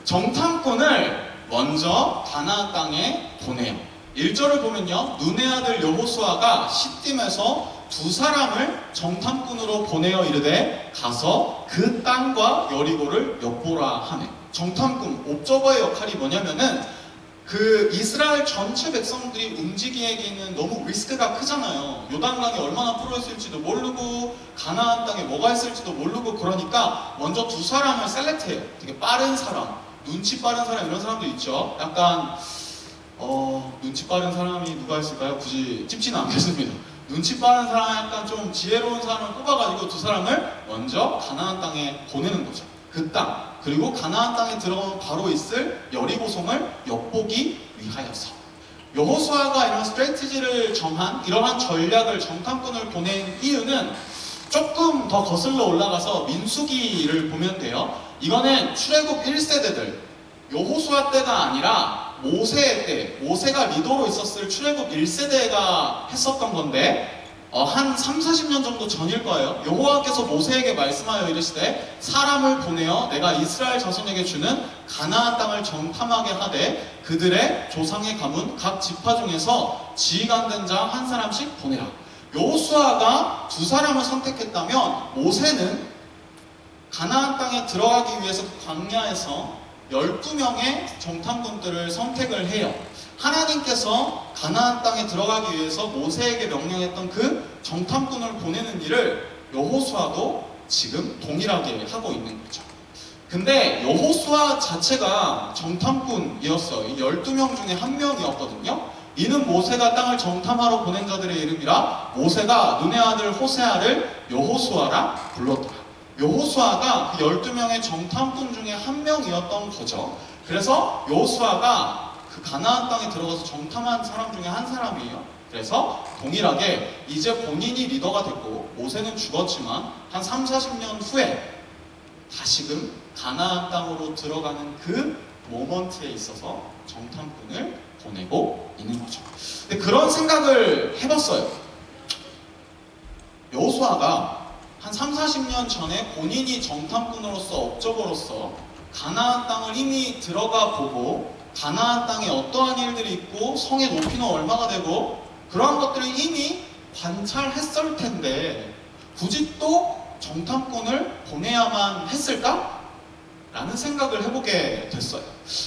Speaker 1: 정탐꾼을 먼저 가나안 땅에 보내요. 1절을 보면요, 눈의 아들 여호수아가 시딤에서 두 사람을 정탐꾼으로 보내어 이르되 가서 그 땅과 여리고를 엿보라 하네. 정탐꾼, 옵저버의 역할이 뭐냐면은 그 이스라엘 전체 백성들이 움직이기에는 너무 리스크가 크잖아요. 요단강이 얼마나 풀어있을지도 모르고 가나안 땅에 뭐가 있을지도 모르고, 그러니까 먼저 두 사람을 셀렉트해요. 되게 빠른 사람, 눈치 빠른 사람, 이런 사람도 있죠. 약간 눈치 빠른 사람이 누가 있을까요? 굳이 찝지는 않겠습니다. 눈치 빠른 사람, 약간 좀 지혜로운 사람을 뽑아가지고 두 사람을 먼저 가나안 땅에 보내는 거죠. 그 땅, 그리고 가나안 땅에 들어가면 바로 있을 여리고성을 엿보기 위하여서. 여호수아가 이런 스트래티지를 정한, 이러한 전략을, 정탐꾼을 보낸 이유는 조금 더 거슬러 올라가서 민수기를 보면 돼요. 이거는 출애굽 1세대들, 여호수아 때가 아니라 모세 때, 모세가 리더로 있었을 출애굽 1세대가 했었던 건데 한 30-40년 정도 전일 거예요. 여호와께서 모세에게 말씀하여 이르시되 사람을 보내어 내가 이스라엘 자손에게 주는 가나안 땅을 정탐하게 하되 그들의 조상의 가문 각 지파 중에서 지휘가 안 된 자 한 사람씩 보내라. 여호수아가 두 사람을 선택했다면 모세는 가나안 땅에 들어가기 위해서 그 광야에서 12명의 정탐꾼들을 선택을 해요. 하나님께서 가나안 땅에 들어가기 위해서 모세에게 명령했던 그 정탐꾼을 보내는 일을 여호수아도 지금 동일하게 하고 있는 거죠. 근데 여호수아 자체가 정탐꾼이었어요. 12명 중에 한 명이었거든요. 이는 모세가 땅을 정탐하러 보낸 자들의 이름이라 모세가 눈의 아들 호세아를 여호수아라 불렀더라. 여호수아가 그 12명의 정탐꾼 중에 한 명이었던 거죠. 그래서 여호수아가 그 가나안 땅에 들어가서 정탐한 사람 중에 한 사람이에요. 그래서 동일하게 이제 본인이 리더가 됐고 모세는 죽었지만 한 3, 40년 후에 다시금 가나안 땅으로 들어가는 그 모먼트에 있어서 정탐꾼을 보내고 있는 거죠. 근데 그런 생각을 해봤어요. 여호수아가 한 3, 40년 전에 본인이 정탐꾼으로서 업적으로서 가나안 땅을 이미 들어가 보고 가나안 땅에 어떠한 일들이 있고 성의 높이는 얼마가 되고 그러한 것들을 이미 관찰했을 텐데 굳이 또 정탐꾼을 보내야만 했을까? 라는 생각을 해보게 됐어요.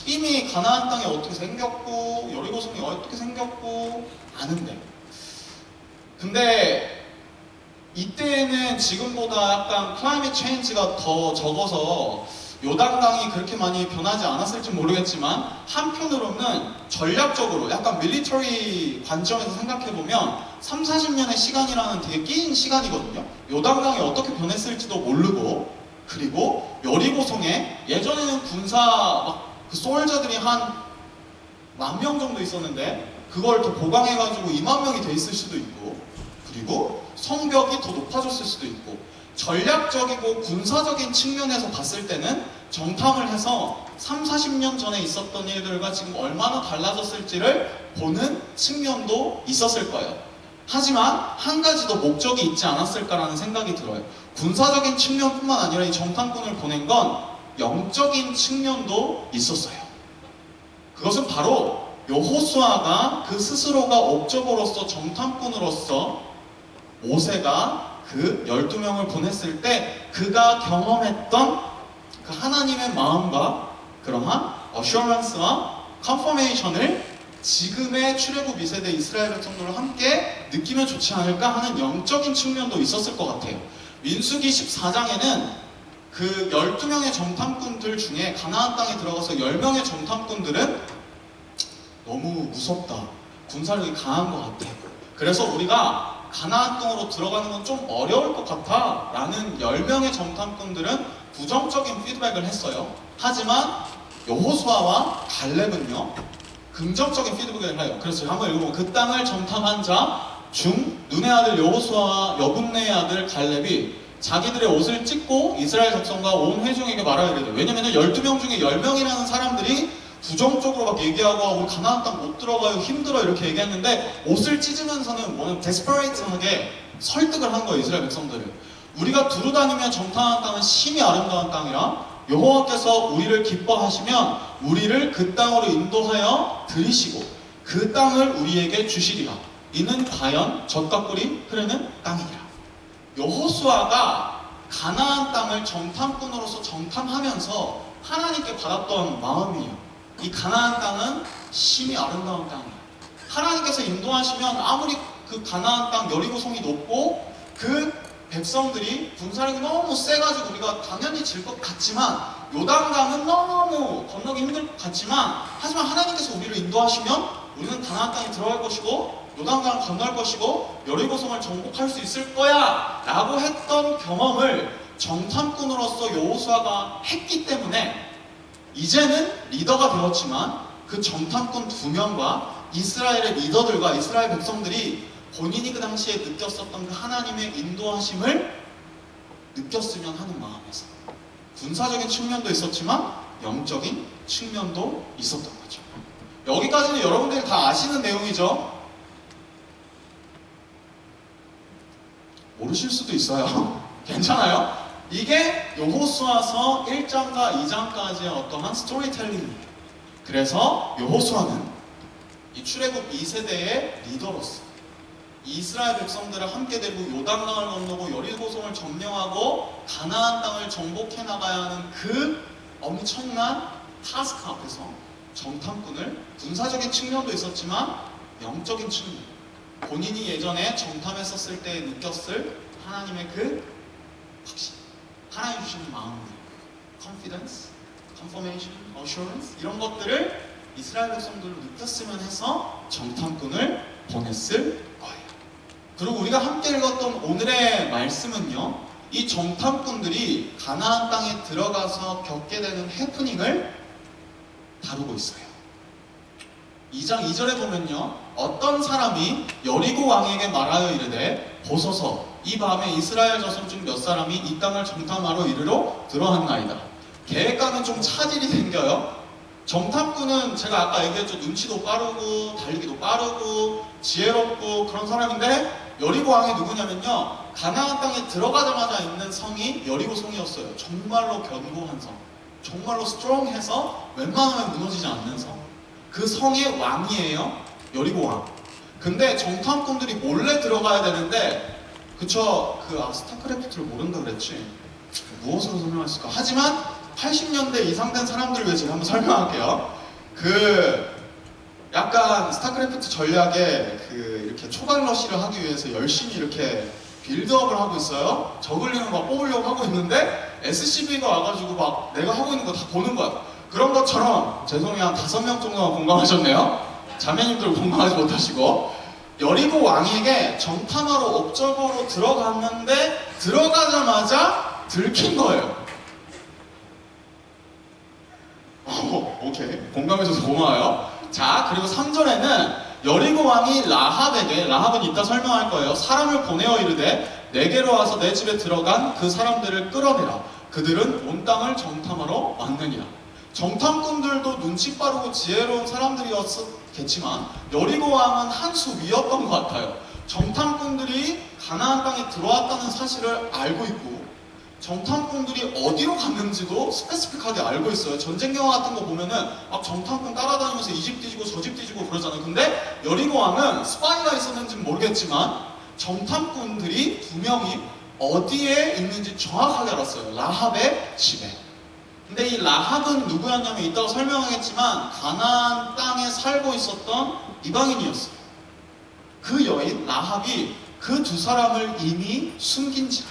Speaker 1: 이미 가나안 땅이 어떻게 생겼고 여리고성이 어떻게 생겼고 아는데 근데 이때에는 지금보다 약간 클라이밋 체인지가 더 적어서 요단강이 그렇게 많이 변하지 않았을지 모르겠지만 한편으로는 전략적으로 약간 밀리터리 관점에서 생각해보면 3, 40년의 시간이라는 되게 긴 시간이거든요. 요단강이 어떻게 변했을지도 모르고 그리고 여리고성에 예전에는 군사 막 그 솔저들이 한 10,000명 정도 있었는데 그걸 더 보강해가지고 20,000명이 돼 있을 수도 있고 그리고 성벽이 더 높아졌을 수도 있고 전략적이고 군사적인 측면에서 봤을 때는 정탐을 해서 3, 40년 전에 있었던 일들과 지금 얼마나 달라졌을지를 보는 측면도 있었을 거예요. 하지만 한 가지 더 목적이 있지 않았을까라는 생각이 들어요. 군사적인 측면뿐만 아니라 이 정탐꾼을 보낸 건 영적인 측면도 있었어요. 그것은 바로 여호수아가 그 스스로가 업적으로서 정탐꾼으로서 모세가 그 12명을 보냈을 때 그가 경험했던 그 하나님의 마음과 그러한 어슈어런스와 컨퍼메이션을 지금의 출애굽 2세대 이스라엘 백성들과 함께 느끼면 좋지 않을까 하는 영적인 측면도 있었을 것 같아요. 민수기 14장에는 그 12명의 정탐꾼들 중에 가나안 땅에 들어가서 10명의 정탐꾼들은 너무 무섭다. 군사력이 강한 것 같아. 그래서 우리가 가나안 땅으로 들어가는 건 좀 어려울 것 같아 라는 10명의 정탐꾼들은 부정적인 피드백을 했어요. 하지만 여호수아와 갈렙은요 긍정적인 피드백을 해요. 그래서 한번 읽어보면 그 땅을 정탐한 자 중 눈의 아들 여호수아와 여분네의 아들 갈렙이 자기들의 옷을 찢고 이스라엘 백성과 온 회중에게 말하게 돼요. 왜냐면 12명 중에 10명이라는 사람들이 부정적으로 막 얘기하고 우리 가나안 땅 못 들어가요 힘들어 이렇게 얘기했는데 옷을 찢으면서는 뭐냐면 데스퍼레이트하게 설득을 한 거예요. 이스라엘 백성들을 우리가 두루 다니며 정탐한 땅은 심히 아름다운 땅이라 여호와께서 우리를 기뻐하시면 우리를 그 땅으로 인도하여 들이시고 그 땅을 우리에게 주시리라. 이는 과연 젖과 꿀이 흐르는 땅이라. 여호수아가 가나안 땅을 정탐꾼으로서 정탐하면서 하나님께 받았던 마음이에요. 이 가나안 땅은 심히 아름다운 땅이에요. 하나님께서 인도하시면 아무리 그 가나안 땅 여리고성이 높고 그 백성들이 군사력이 너무 세가지고 우리가 당연히 질 것 같지만 요단강은 너무 건너기 힘들 것 같지만 하지만 하나님께서 우리를 인도하시면 우리는 가나안 땅에 들어갈 것이고 요단강을 건널 것이고 여리고성을 정복할 수 있을 거야 라고 했던 경험을 정탐꾼으로서 여호수아가 했기 때문에 이제는 리더가 되었지만 그 정탐꾼 2명과 이스라엘의 리더들과 이스라엘 백성들이 본인이 그 당시에 느꼈었던 그 하나님의 인도하심을 느꼈으면 하는 마음에서 군사적인 측면도 있었지만 영적인 측면도 있었던 거죠. 여기까지는 여러분들이 다 아시는 내용이죠. 모르실 수도 있어요. 괜찮아요? 이게 여호수아서 1장과 2장까지의 어떠한 스토리텔링입니다. 그래서 여호수아는 이 출애굽 2세대의 리더로서 이스라엘 백성들을 함께 데리고 요단강을 건너고 여리고성을 점령하고 가나안 땅을 정복해 나가야 하는 그 엄청난 타스크 앞에서 정탐꾼을 군사적인 측면도 있었지만 영적인 측면 본인이 예전에 정탐했었을 때 느꼈을 하나님의 그 확신 하나님 주시는 마음 confidence, confirmation, assurance 이런 것들을 이스라엘 백성들로 느꼈으면 해서 정탐꾼을 보냈을 거예요. 그리고 우리가 함께 읽었던 오늘의 말씀은요 이 정탐꾼들이 가나안 땅에 들어가서 겪게 되는 해프닝을 다루고 있어요. 2장 2절에 보면요, 어떤 사람이 여리고 왕에게 말하여 이르되 보소서 이 밤에 이스라엘 자손 중 몇 사람이 이 땅을 정탐하러 이르러 들어왔나이다. 계획과는 좀 차질이 생겨요. 정탐꾼은 제가 아까 얘기했죠, 눈치도 빠르고 달리기도 빠르고 지혜롭고 그런 사람인데, 여리고 왕이 누구냐면요, 가나안 땅에 들어가자마자 있는 성이 여리고 성이었어요. 정말로 견고한 성, 정말로 스트롱해서 웬만하면 무너지지 않는 성. 그 성의 왕이에요, 여리고 왕. 근데 정탐꾼들이 몰래 들어가야 되는데, 그쵸, 스타크래프트를 모른다 그랬지, 무엇으로 설명했을까? 하지만 80년대 이상 된 사람들을 위해 제가 한번 설명할게요. 약간 스타크래프트 전략에 이렇게 초반러시를 하기 위해서 열심히 이렇게 빌드업을 하고 있어요. 저글링을 막 뽑으려고 하고 있는데 SCV가 와가지고 막 내가 하고 있는 거 다 보는 거야. 그런 것처럼, 죄송해요, 한 5명 정도만 공감하셨네요. 자매님들 공감하지 못하시고, 여리고 왕에게 정탐하러 옵저버로 들어갔는데 들어가자마자 들킨 거예요. 오케이, 공감해줘서 고마워요. 자, 그리고 3절에는 여리고 왕이 라합은 이따 설명할 거예요. 사람을 보내어 이르되 내게로 와서 내 집에 들어간 그 사람들을 끌어내라. 그들은 온 땅을 정탐하러 왔느니라. 정탐꾼들도 눈치 빠르고 지혜로운 사람들이었겠지만 여리고 왕은 한 수 위였던 것 같아요. 정탐꾼들이 가나안 땅에 들어왔다는 사실을 알고 있고, 정탐꾼들이 어디로 갔는지도 스페시픽하게 알고 있어요. 전쟁 영화 같은 거 보면은 막 정탐꾼 따라다니면서 이 집 뒤지고 저 집 뒤지고 그러잖아요. 근데 여리고 왕은 스파이가 있었는지는 모르겠지만 정탐꾼들이 2명이 어디에 있는지 정확하게 알았어요. 라합의 집에. 근데 이 라합은 누구였냐면 이따가 설명하겠지만 가나안 땅에 살고 있었던 이방인이었어요. 그 여인 라합이 그 2사람을 이미 숨긴지라.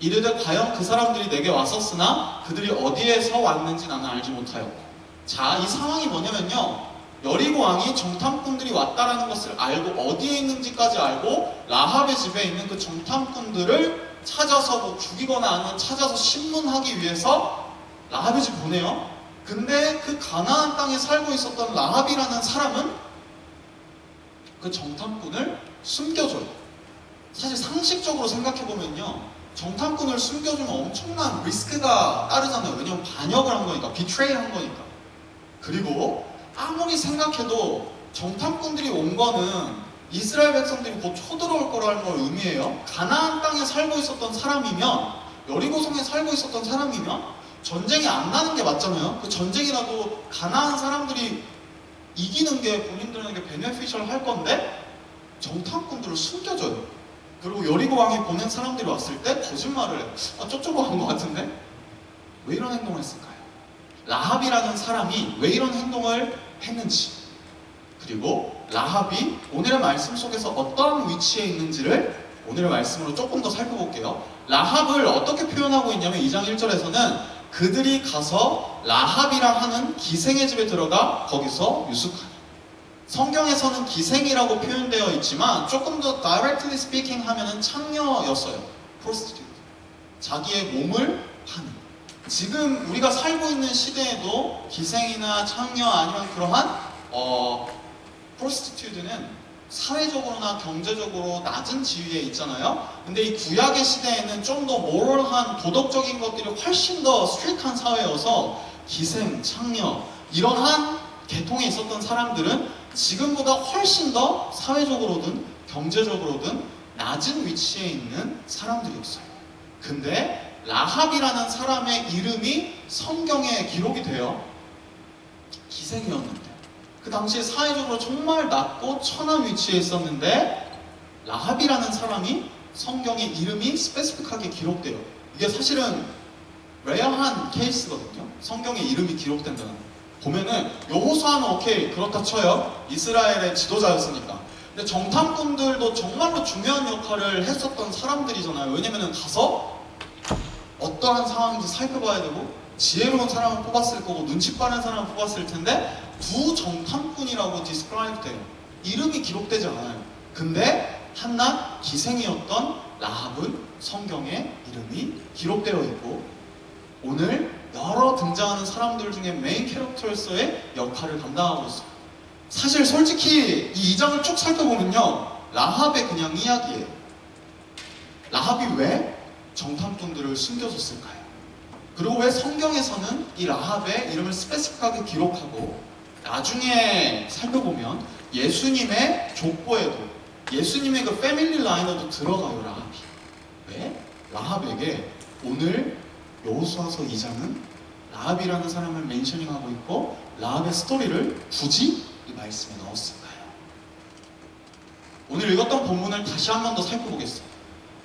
Speaker 1: 이르되 과연 그 사람들이 내게 왔었으나 그들이 어디에서 왔는지 나는 알지 못하였고. 자, 이 상황이 뭐냐면요, 여리고 왕이 정탐꾼들이 왔다라는 것을 알고 어디에 있는지까지 알고 라합의 집에 있는 그 정탐꾼들을 찾아서 뭐 죽이거나 아니면 찾아서 신문하기 위해서 라합의 집 보내요. 근데 그 가나안 땅에 살고 있었던 라합이라는 사람은 그 정탐꾼을 숨겨줘요. 사실 상식적으로 생각해보면요, 정탐꾼을 숨겨주면 엄청난 리스크가 따르잖아요. 왜냐면 반역을 한 거니까, 비트레이 한 거니까. 그리고 아무리 생각해도 정탐꾼들이 온 거는 이스라엘 백성들이 곧 쳐들어올 거라는 걸 의미해요. 가나안 땅에 살고 있었던 사람이면, 여리고성에 살고 있었던 사람이면 전쟁이 안 나는 게 맞잖아요. 그 전쟁이라도 가나안 사람들이 이기는 게 본인들에게 베네피셜 할 건데 정탐꾼들을 숨겨줘요. 그리고 여리고 왕이 보낸 사람들이 왔을 때 거짓말을 해요. 저쪽으로 간 것 같은데? 왜 이런 행동을 했을까요? 라합이라는 사람이 왜 이런 행동을 했는지, 그리고 라합이 오늘의 말씀 속에서 어떤 위치에 있는지를 오늘의 말씀으로 조금 더 살펴볼게요. 라합을 어떻게 표현하고 있냐면 2장 1절에서는 그들이 가서 라합이라 하는 기생의 집에 들어가 거기서 유숙하니. 성경에서는 기생이라고 표현되어 있지만 조금 더 directly speaking 하면은 창녀였어요. prostitute. 자기의 몸을 파는. 지금 우리가 살고 있는 시대에도 기생이나 창녀 아니면 그러한 prostitute는 사회적으로나 경제적으로 낮은 지위에 있잖아요. 근데 이 구약의 시대에는 좀 더 moral한 도덕적인 것들이 훨씬 더 스트릭한 사회여서 기생, 창녀 이러한 계통에 있었던 사람들은 지금보다 훨씬 더 사회적으로든 경제적으로든 낮은 위치에 있는 사람들이었어요. 근데 라합이라는 사람의 이름이 성경에 기록이 돼요. 기생이었는데 그 당시에 사회적으로 정말 낮고 천한 위치에 있었는데 라합이라는 사람이 성경에 이름이 스페시픽하게 기록돼요. 이게 사실은 레어한 케이스거든요. 성경에 이름이 기록된다는 거. 보면은 여호수아는 오케이 그렇다 쳐요. 이스라엘의 지도자였으니까. 근데 정탐꾼들도 정말로 중요한 역할을 했었던 사람들이잖아요. 왜냐면은 가서 어떠한 상황인지 살펴봐야 되고 지혜로운 사람을 뽑았을 거고 눈치 빠른 사람을 뽑았을 텐데 두 정탐꾼이라고 디스크라이브 돼요. 이름이 기록되지 않아요. 근데 한낱 기생이었던 라합은 성경에 이름이 기록되어 있고 오늘 여러 등장하는 사람들 중에 메인 캐릭터로서의 역할을 감당하고 있어요. 사실 솔직히 이 2장을 쭉 살펴보면요, 라합의 그냥 이야기예요. 라합이 왜 정탐꾼들을 숨겨줬을까요? 그리고 왜 성경에서는 이 라합의 이름을 스페시픽하게 기록하고 나중에 살펴보면 예수님의 족보에도 예수님의 그 패밀리 라인에도 들어가요, 라합이. 왜? 라합에게 오늘 여호수아서 2장은 라합이라는 사람을 멘셔닝하고 있고 라합의 스토리를 굳이 이 말씀에 넣었을까요? 오늘 읽었던 본문을 다시 한 번 더 살펴보겠습니다.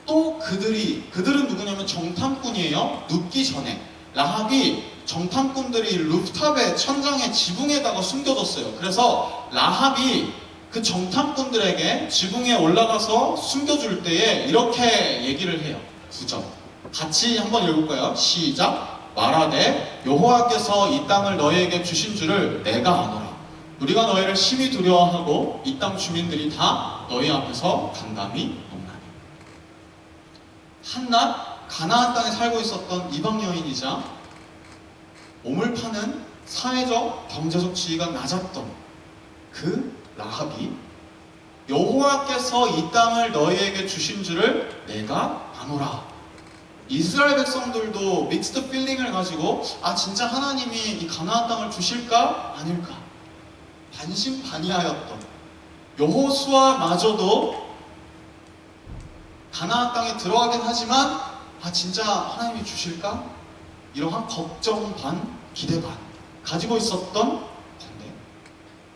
Speaker 1: 또 그들은 누구냐면 정탐꾼이에요. 눕기 전에 라합이 정탐꾼들이 루프탑의 천장의 지붕에다가 숨겨뒀어요. 그래서 라합이 그 정탐꾼들에게 지붕에 올라가서 숨겨줄 때에 이렇게 얘기를 해요. 9절 같이 한번 읽을까요? 시작. 말하되 여호와께서 이 땅을 너희에게 주신 줄을 내가 아노라. 우리가 너희를 심히 두려워하고 이 땅 주민들이 다 너희 앞에서 간담이 없나니. 한낱 가나안 땅에 살고 있었던 이방 여인이자 몸을 파는 사회적 경제적 지위가 낮았던 그 라합이 여호와께서 이 땅을 너희에게 주신 줄을 내가 아노라. 이스라엘 백성들도 믹스드 필링을 가지고 진짜 하나님이 이 가나안 땅을 주실까 아닐까 반신반의하였던 여호수아마저도 가나안 땅에 들어가긴 하지만 진짜 하나님이 주실까? 이러한 걱정 반 기대 반 가지고 있었던 건데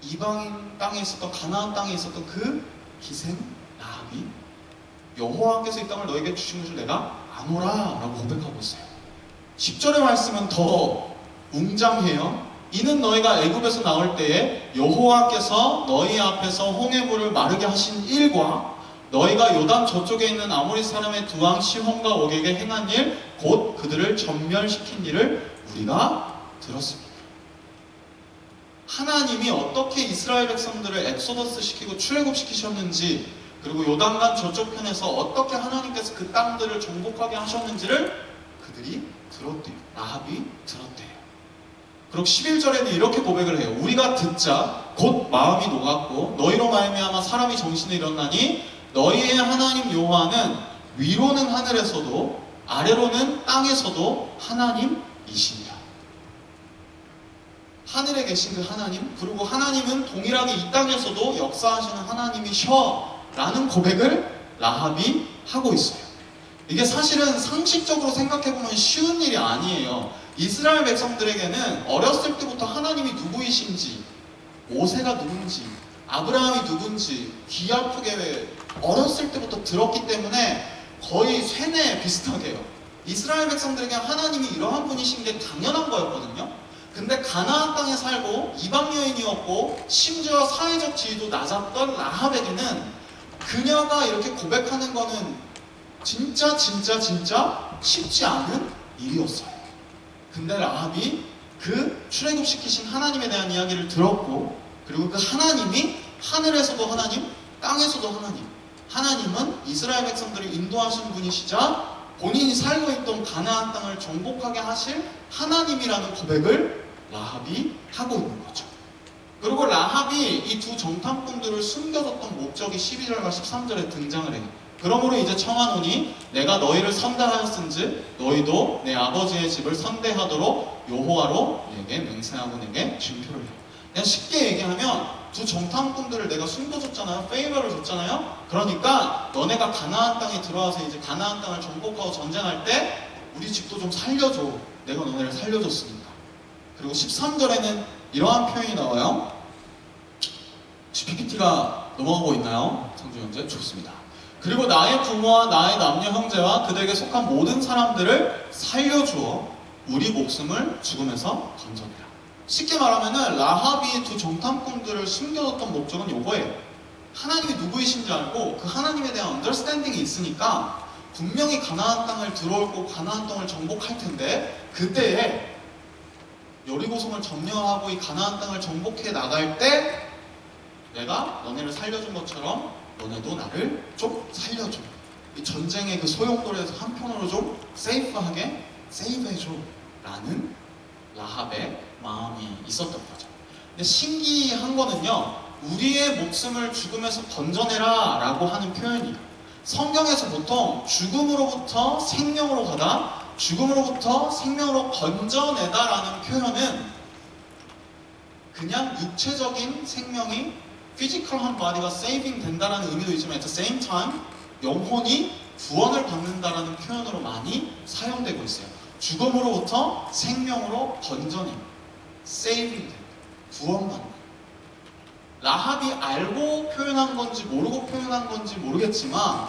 Speaker 1: 이방인 땅에 있었던 가나안 땅에 있었던 그 기생 라합이 여호와께서 이 땅을 너에게 주신 것을 내가 아노라 라고 고백하고 있어요. 10절의 말씀은 더 웅장해요. 이는 너희가 애굽에서 나올 때에 여호와께서 너희 앞에서 홍해물을 마르게 하신 일과 너희가 요단 저쪽에 있는 아모리 사람의 두 왕 시혼과 옥에게 행한 일 곧 그들을 전멸시킨 일을 우리가 들었습니다. 하나님이 어떻게 이스라엘 백성들을 엑소더스 시키고 출애굽시키셨는지 그리고 요단강 저쪽 편에서 어떻게 하나님께서 그 땅들을 정복하게 하셨는지를 그들이 들었대요. 라합이 들었대요. 그리고 11절에는 이렇게 고백을 해요. 우리가 듣자 곧 마음이 녹았고 너희로 말미암아 사람이 정신을 잃었나니 너희의 하나님 여호와는 위로는 하늘에서도 아래로는 땅에서도 하나님이시니라. 하늘에 계신 그 하나님, 그리고 하나님은 동일하게 이 땅에서도 역사하시는 하나님이셔 라는 고백을 라합이 하고 있어요. 이게 사실은 상식적으로 생각해보면 쉬운 일이 아니에요. 이스라엘 백성들에게는 어렸을 때부터 하나님이 누구이신지, 모세가 누군지, 아브라함이 누군지 귀 아프게 어렸을 때부터 들었기 때문에 거의 쇠뇌 비슷하게 해요. 이스라엘 백성들에게 하나님이 이러한 분이신 게 당연한 거였거든요. 근데 가나안 땅에 살고 이방 여인이었고 심지어 사회적 지위도 낮았던 라합에게는 그녀가 이렇게 고백하는 거는 진짜 쉽지 않은 일이었어요. 근데 라합이 그 출애굽시키신 하나님에 대한 이야기를 들었고 그리고 그 하나님이 하늘에서도 하나님, 땅에서도 하나님, 하나님은 이스라엘 백성들을 인도하신 분이시자 본인이 살고 있던 가나안 땅을 정복하게 하실 하나님이라는 고백을 라합이 하고 있는 거죠. 그리고 라합이 이 두 정탐꾼들을 숨겨뒀던 목적이 12절과 13절에 등장을 해요. 그러므로 이제 청하노니 내가 너희를 선대하였은즉 너희도 내 아버지의 집을 선대하도록 여호와로 내게 맹세하고 내게 증표를 해. 그냥 쉽게 얘기하면 두 정탐꾼들을 내가 숨겨줬잖아요. 페이버를 줬잖아요. 그러니까 너네가 가나안 땅에 들어와서 이제 가나안 땅을 정복하고 전쟁할 때 우리 집도 좀 살려줘. 내가 너네를 살려줬으니까. 그리고 13절에는 이러한 표현이 나와요. 혹시 PPT가 넘어가고 있나요? 성주 형제? 좋습니다. 그리고 나의 부모와 나의 남녀 형제와 그들에게 속한 모든 사람들을 살려주어 우리 목숨을 죽음에서 건져내라. 쉽게 말하면은 라합이 두 정탐꾼들을 숨겨뒀던 목적은 요거예요. 하나님이 누구이신지 알고 그 하나님에 대한 언더스탠딩이 있으니까 분명히 가나안 땅을 들어오고 가나안 땅을 정복할 텐데 그때에 여리고성을 점령하고 이 가나안 땅을 정복해 나갈 때 내가 너네를 살려준 것처럼 너네도 나를 좀 살려줘. 이 전쟁의 그 소용돌이에서 한편으로 좀 세이프하게 세이브해줘 라는 라합의 마음이 있었던 거죠. 근데 신기한 거는요, 우리의 목숨을 죽음에서 건져내라 라고 하는 표현이에요. 성경에서 보통 죽음으로부터 생명으로 가다, 죽음으로부터 생명으로 건져내다라는 표현은 그냥 육체적인 생명이 피지컬한 바디가 세이빙 된다라는 의미도 있지만 at the same time 영혼이 구원을 받는다라는 표현으로 많이 사용되고 있어요. 죽음으로부터 생명으로 건져내는, 세이빙 된다, 구원받는. 라합이 알고 표현한 건지 모르고 표현한 건지 모르겠지만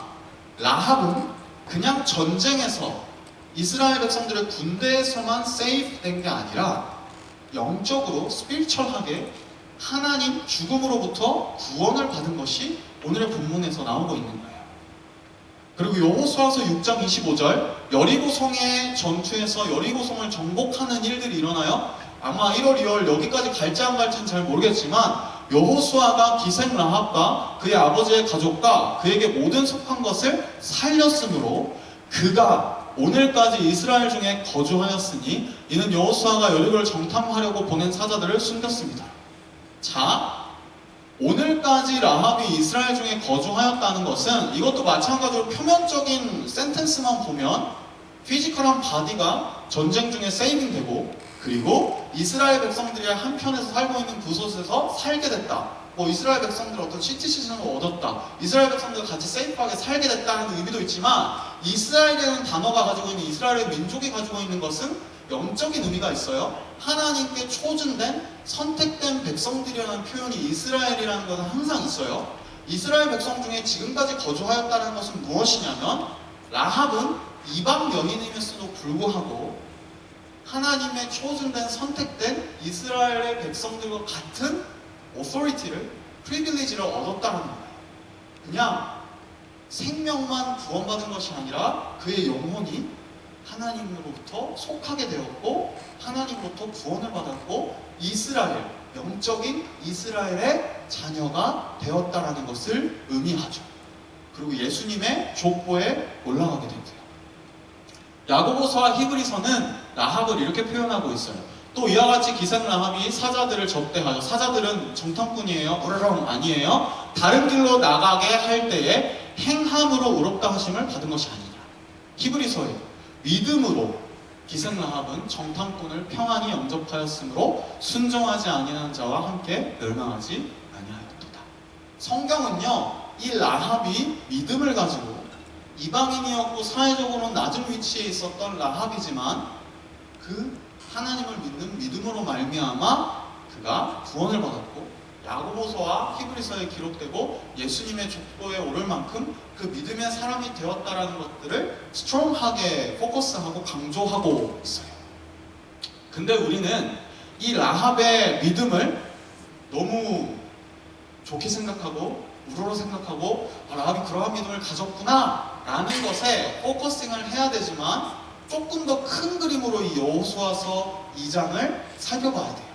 Speaker 1: 라합은 그냥 전쟁에서 이스라엘 백성들의 군대에서만 세이프 된 게 아니라 영적으로 스피리추얼하게 하나님 죽음으로부터 구원을 받은 것이 오늘의 본문에서 나오고 있는 거예요. 그리고 여호수아서 6장 25절 여리고성의 전투에서 여리고성을 정복하는 일들이 일어나요. 아마 1월, 2월 여기까지 갈지 안 갈지는 잘 모르겠지만 여호수아가 기생 라합과 그의 아버지의 가족과 그에게 모든 속한 것을 살렸으므로 그가 오늘까지 이스라엘 중에 거주하였으니 이는 여호수아가 여리고를 정탐하려고 보낸 사자들을 숨겼습니다. 자, 오늘까지 라합이 이스라엘 중에 거주하였다는 것은 이것도 마찬가지로 표면적인 센텐스만 보면 피지컬한 바디가 전쟁 중에 세이빙되고 그리고 이스라엘 백성들이 한편에서 살고 있는 그곳에서 살게 됐다. 뭐 이스라엘 백성들 어떤 시티시즌을 얻었다. 이스라엘 백성들과 같이 세이프하게 살게 됐다는 의미도 있지만 이스라엘이라는 단어가 가지고 있는 이스라엘의 민족이 가지고 있는 것은 영적인 의미가 있어요. 하나님께 초준된 선택된 백성들이라는 표현이 이스라엘이라는 것은 항상 있어요. 이스라엘 백성 중에 지금까지 거주하였다는 것은 무엇이냐면 라합은 이방 여인임에서도 불구하고 하나님의 초준된 선택된 이스라엘의 백성들과 같은 오토리티를, 프리빌리지를 얻었다는 거예요. 그냥 생명만 구원받은 것이 아니라 그의 영혼이 하나님으로부터 속하게 되었고 하나님으로부터 구원을 받았고 이스라엘, 영적인 이스라엘의 자녀가 되었다라는 것을 의미하죠. 그리고 예수님의 족보에 올라가게 됩니다. 야고보서와 히브리서는 라합을 이렇게 표현하고 있어요. 또 이와 같이 기생 라합이 사자들을 접대하여, 사자들은 정탐꾼이에요? 우르렁 아니에요? 다른 길로 나가게 할 때에 행함으로 의롭다 하심을 받은 것이 아니냐. 히브리서에 믿음으로 기생 라합은 정탐꾼을 평안히 영접하였으므로 순종하지 아니하는 자와 함께 멸망하지 아니하였도다. 성경은요, 이 라합이 믿음을 가지고 이방인이었고 사회적으로는 낮은 위치에 있었던 라합이지만 그 하나님을 믿는 믿음으로 말미암아 그가 구원을 받았고 야고보서와 히브리서에 기록되고 예수님의 족보에 오를 만큼 그 믿음의 사람이 되었다라는 것들을 스트롱하게 포커스하고 강조하고 있어요. 근데 우리는 이 라합의 믿음을 너무 좋게 생각하고 우러러 생각하고 라합이 그러한 믿음을 가졌구나 라는 것에 포커싱을 해야 되지만 조금 더 큰 그림으로 이 여호수아서 2장을 살펴봐야 돼요.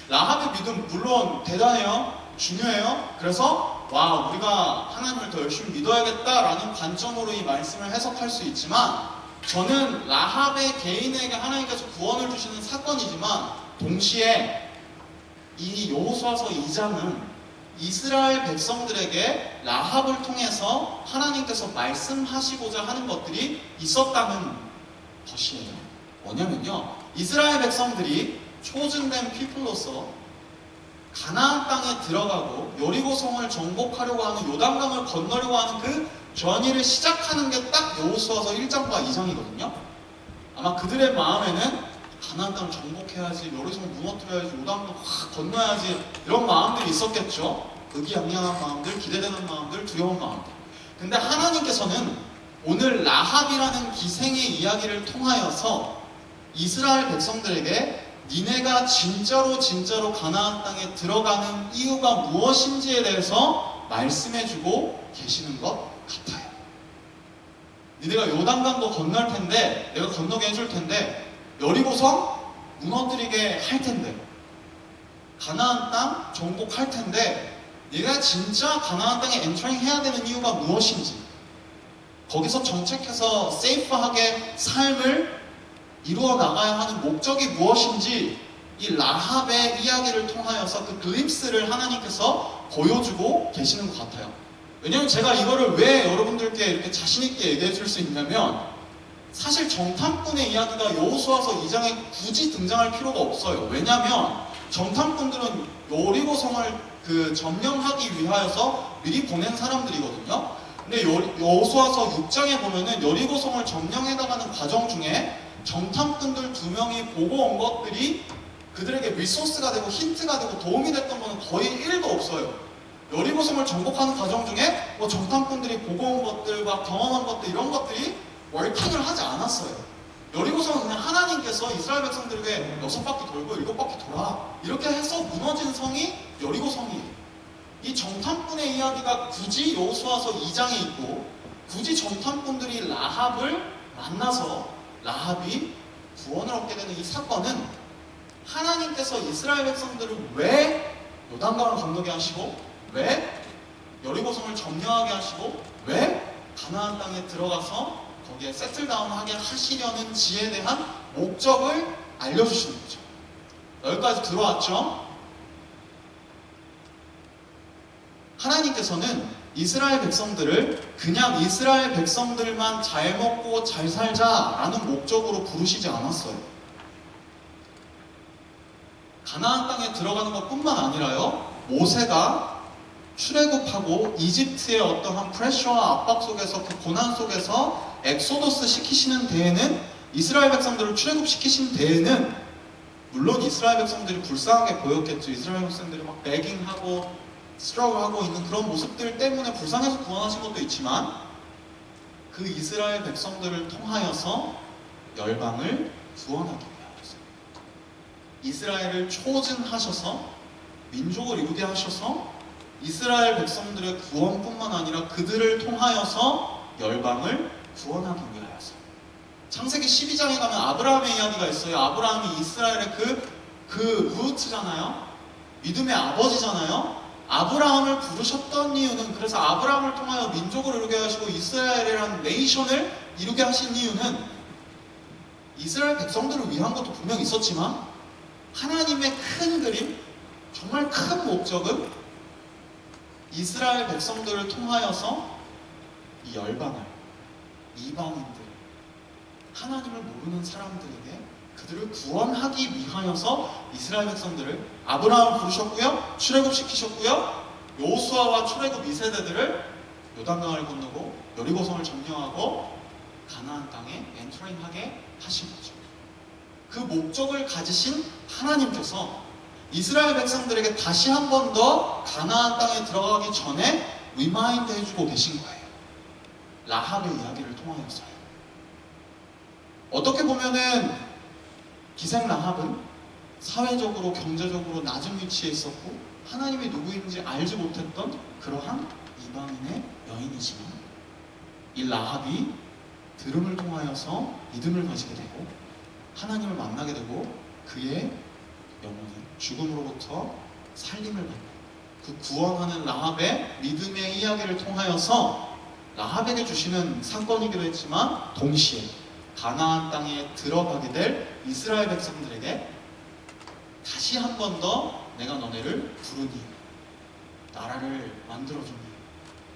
Speaker 1: 라합의 믿음 물론 대단해요. 중요해요. 그래서 와, 우리가 하나님을 더 열심히 믿어야겠다라는 관점으로 이 말씀을 해석할 수 있지만 저는 라합의 개인에게 하나님께서 구원을 주시는 사건이지만 동시에 이 여호수아서 2장은 이스라엘 백성들에게 라합을 통해서 하나님께서 말씀하시고자 하는 것들이 있었다는 것이에요. 뭐냐면요, 이스라엘 백성들이 초즌된 피플로서 가나안 땅에 들어가고 여리고성을 정복하려고 하는, 요단강을 건너려고 하는 그 전의를 시작하는 게 딱 여호수아서 1장과 2장이거든요. 아마 그들의 마음에는 가나안 땅을 정복해야지, 여리고성을 무너뜨려야지, 요단강을 확 건너야지, 이런 마음들이 있었겠죠. 의기양양한 마음들, 기대되는 마음들, 두려운 마음들. 근데 하나님께서는 오늘 라합이라는 기생의 이야기를 통하여서 이스라엘 백성들에게 니네가 진짜로 가나안 땅에 들어가는 이유가 무엇인지에 대해서 말씀해주고 계시는 것 같아요. 니네가 요단강도 건널 텐데, 내가 건너게 해줄 텐데, 여리고성 무너뜨리게 할 텐데, 가나안 땅 정복할 텐데, 네가 진짜 가나안 땅에 엔터링 해야 되는 이유가 무엇인지, 거기서 정착해서 세이프하게 삶을 이루어 나가야 하는 목적이 무엇인지 이 라합의 이야기를 통하여서 그 글립스를 하나님께서 보여주고 계시는 것 같아요. 왜냐면 제가 이거를 왜 여러분들께 이렇게 자신있게 얘기해 줄 수 있냐면 사실 정탐꾼의 이야기가 여호수아서 2장에 굳이 등장할 필요가 없어요. 왜냐면 정탐꾼들은 여리고성을 점령하기 위하여서 미리 보낸 사람들이거든요. 근데 여호수아서 6장에 보면은 여리고성을 점령해 나가는 과정 중에 정탐꾼들 2명이 보고 온 것들이 그들에게 리소스가 되고 힌트가 되고 도움이 됐던 것은 거의 1도 없어요. 여리고성을 정복하는 과정 중에 뭐 정탐꾼들이 보고 온 것들과 경험한 것들 이런 것들이 월킹을 하지 않았어요. 여리고성은 그냥 하나님께서 이스라엘 백성들에게 6바퀴 돌고 7바퀴 돌아 이렇게 해서 무너진 성이 여리고성이에요. 이 정탐꾼의 이야기가 굳이 여호수아서 2장에 있고 굳이 정탐꾼들이 라합을 만나서 라합이 구원을 얻게 되는 이 사건은 하나님께서 이스라엘 백성들을 왜 요단강을 건너게 하시고 왜 여리고성을 점령하게 하시고 왜 가나안 땅에 들어가서 거기에 세틀다운하게 하시려는 지에 대한 목적을 알려주시는 거죠. 여기까지 들어왔죠? 하나님께서는 이스라엘 백성들을 그냥 이스라엘 백성들만 잘 먹고 잘 살자라는 목적으로 부르시지 않았어요. 가나안 땅에 들어가는 것뿐만 아니라요, 모세가 출애굽하고 이집트의 어떠한 프레셔와 압박 속에서 그 고난 속에서 엑소더스 시키시는 데에는 이스라엘 백성들을 출애굽시키신 데에는 물론 이스라엘 백성들이 불쌍하게 보였겠죠. 이스라엘 백성들이 막 베깅하고 스트러글하고 있는 그런 모습들 때문에 불쌍해서 구원하신 것도 있지만 그 이스라엘 백성들을 통하여서 열방을 구원하기 위하였어요. 이스라엘을 초즌하셔서 민족을 이루게 하셔서 이스라엘 백성들의 구원뿐만 아니라 그들을 통하여서 열방을 구원하기 위하여서. 창세기 12장에 가면 아브라함의 이야기가 있어요. 아브라함이 이스라엘의 그 루트잖아요. 믿음의 아버지잖아요. 아브라함을 부르셨던 이유는, 그래서 아브라함을 통하여 민족을 이루게 하시고 이스라엘이라는 네이션을 이루게 하신 이유는 이스라엘 백성들을 위한 것도 분명히 있었지만 하나님의 큰 그림, 정말 큰 목적은 이스라엘 백성들을 통하여서 이 열방을, 이방인들, 하나님을 모르는 사람들에게 그들을 구원하기 위하여서 이스라엘 백성들을 아브라함을 부르셨고요, 출애굽시키셨고요, 여호수아와 출애굽 2세대들을 요단강을 건너고 여리고성을 점령하고 가나안 땅에 엔터링하게 하신 거죠. 그 목적을 가지신 하나님께서 이스라엘 백성들에게 다시 한 번 더 가나안 땅에 들어가기 전에 리마인드 해주고 계신 거예요. 라합의 이야기를 통하여서요. 어떻게 보면은 기생 라합은 사회적으로 경제적으로 낮은 위치에 있었고 하나님이 누구인지 알지 못했던 그러한 이방인의 여인이지만 이 라합이 들음을 통하여서 믿음을 가지게 되고 하나님을 만나게 되고 그의 영혼은 죽음으로부터 살림을 받는 그 구원하는 라합의 믿음의 이야기를 통하여서 라합에게 주시는 사건이기도 했지만 동시에 가나안 땅에 들어가게 될 이스라엘 백성들에게 다시 한 번 더 내가 너네를 부르니 나라를 만들어주니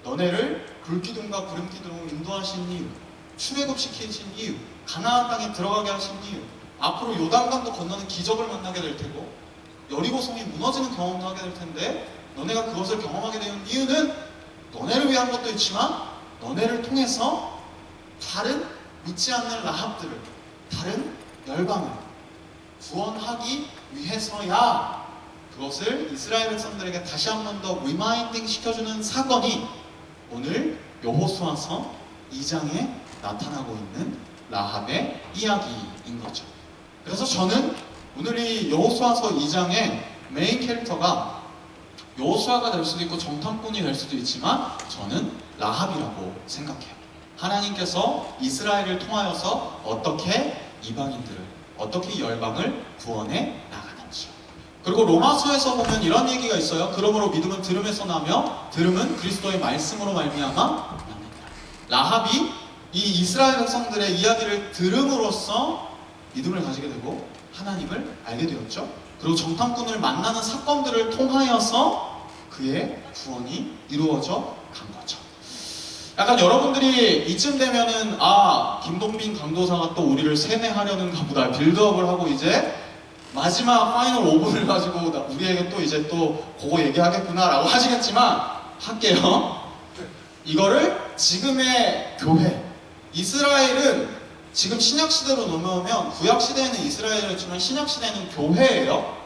Speaker 1: 너네를 불기둥과 구름기둥으로 인도하신 이유, 출애굽시키신 이유, 가나안 땅에 들어가게 하신 이유, 앞으로 요단강도 건너는 기적을 만나게 될 테고 여리고성이 무너지는 경험도 하게 될 텐데 너네가 그것을 경험하게 되는 이유는 너네를 위한 것도 있지만 너네를 통해서 다른 믿지 않는 라합들을, 다른 열방을 구원하기 위해서야 그것을 이스라엘 백성들에게 다시 한 번 더 리마인딩 시켜주는 사건이 오늘 여호수아서 2장에 나타나고 있는 라합의 이야기인 거죠. 그래서 저는 오늘 이 여호수아서 2장의 메인 캐릭터가 여호수아가 될 수도 있고 정탐꾼이 될 수도 있지만 저는 라합이라고 생각해요. 하나님께서 이스라엘을 통하여서 어떻게 이방인들을, 어떻게 열방을 구원해 나가는지. 그리고 로마서에서 보면 이런 얘기가 있어요. 그러므로 믿음은 들음에서 나며 들음은 그리스도의 말씀으로 말미암아 납니다. 라합이 이 이스라엘 백성들의 이야기를 들음으로써 믿음을 가지게 되고 하나님을 알게 되었죠. 그리고 정탐꾼을 만나는 사건들을 통하여서 그의 구원이 이루어져 간 거죠. 약간 여러분들이 이쯤 되면은 아 김동빈 강도사가 또 우리를 세뇌하려는가 보다 빌드업을 하고 이제 마지막 파이널 5분을 가지고 우리에게 또 이제 또 그거 얘기하겠구나 라고 하시겠지만 할게요. 이거를 지금의 교회 이스라엘은 지금 신약시대로 넘어오면 구약시대에는 이스라엘이었지만 신약시대에는 교회예요.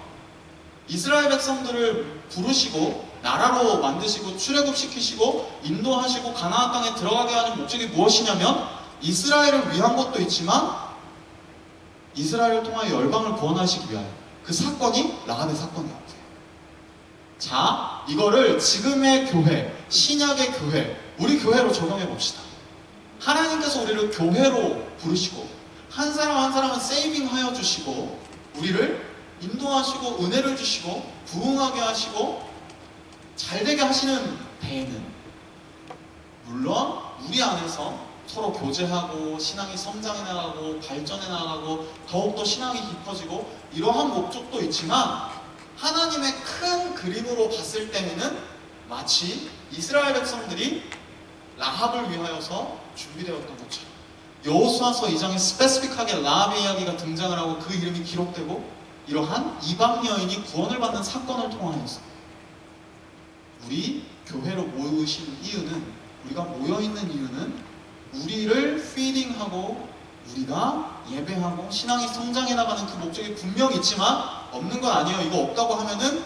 Speaker 1: 이스라엘 백성들을 부르시고 나라로 만드시고 출애굽시키시고 인도하시고 가나안 땅에 들어가게 하는 목적이 무엇이냐면 이스라엘을 위한 것도 있지만 이스라엘을 통하여 열방을 구원하시기 위하여 그 사건이 라합의 사건이었대요. 자, 이거를 지금의 교회, 신약의 교회, 우리 교회로 적용해 봅시다. 하나님께서 우리를 교회로 부르시고 한 사람 한 사람은 세이빙하여 주시고 우리를 인도하시고 은혜를 주시고 부흥하게 하시고 잘되게 하시는 데에는 물론 우리 안에서 서로 교제하고 신앙이 성장해 나가고 발전해 나가고 더욱더 신앙이 깊어지고 이러한 목적도 있지만 하나님의 큰 그림으로 봤을 때는 마치 이스라엘 백성들이 라합을 위하여서 준비되었던 것처럼 여호수아서 2장에 스페시픽하게 라합의 이야기가 등장을 하고 그 이름이 기록되고 이러한 이방 여인이 구원을 받는 사건을 통하여서 우리 교회로 모이신 이유는 우리가 모여있는 이유는 우리를 피딩하고 우리가 예배하고 신앙이 성장해 나가는 그 목적이 분명히 있지만 없는 건 아니에요. 이거 없다고 하면은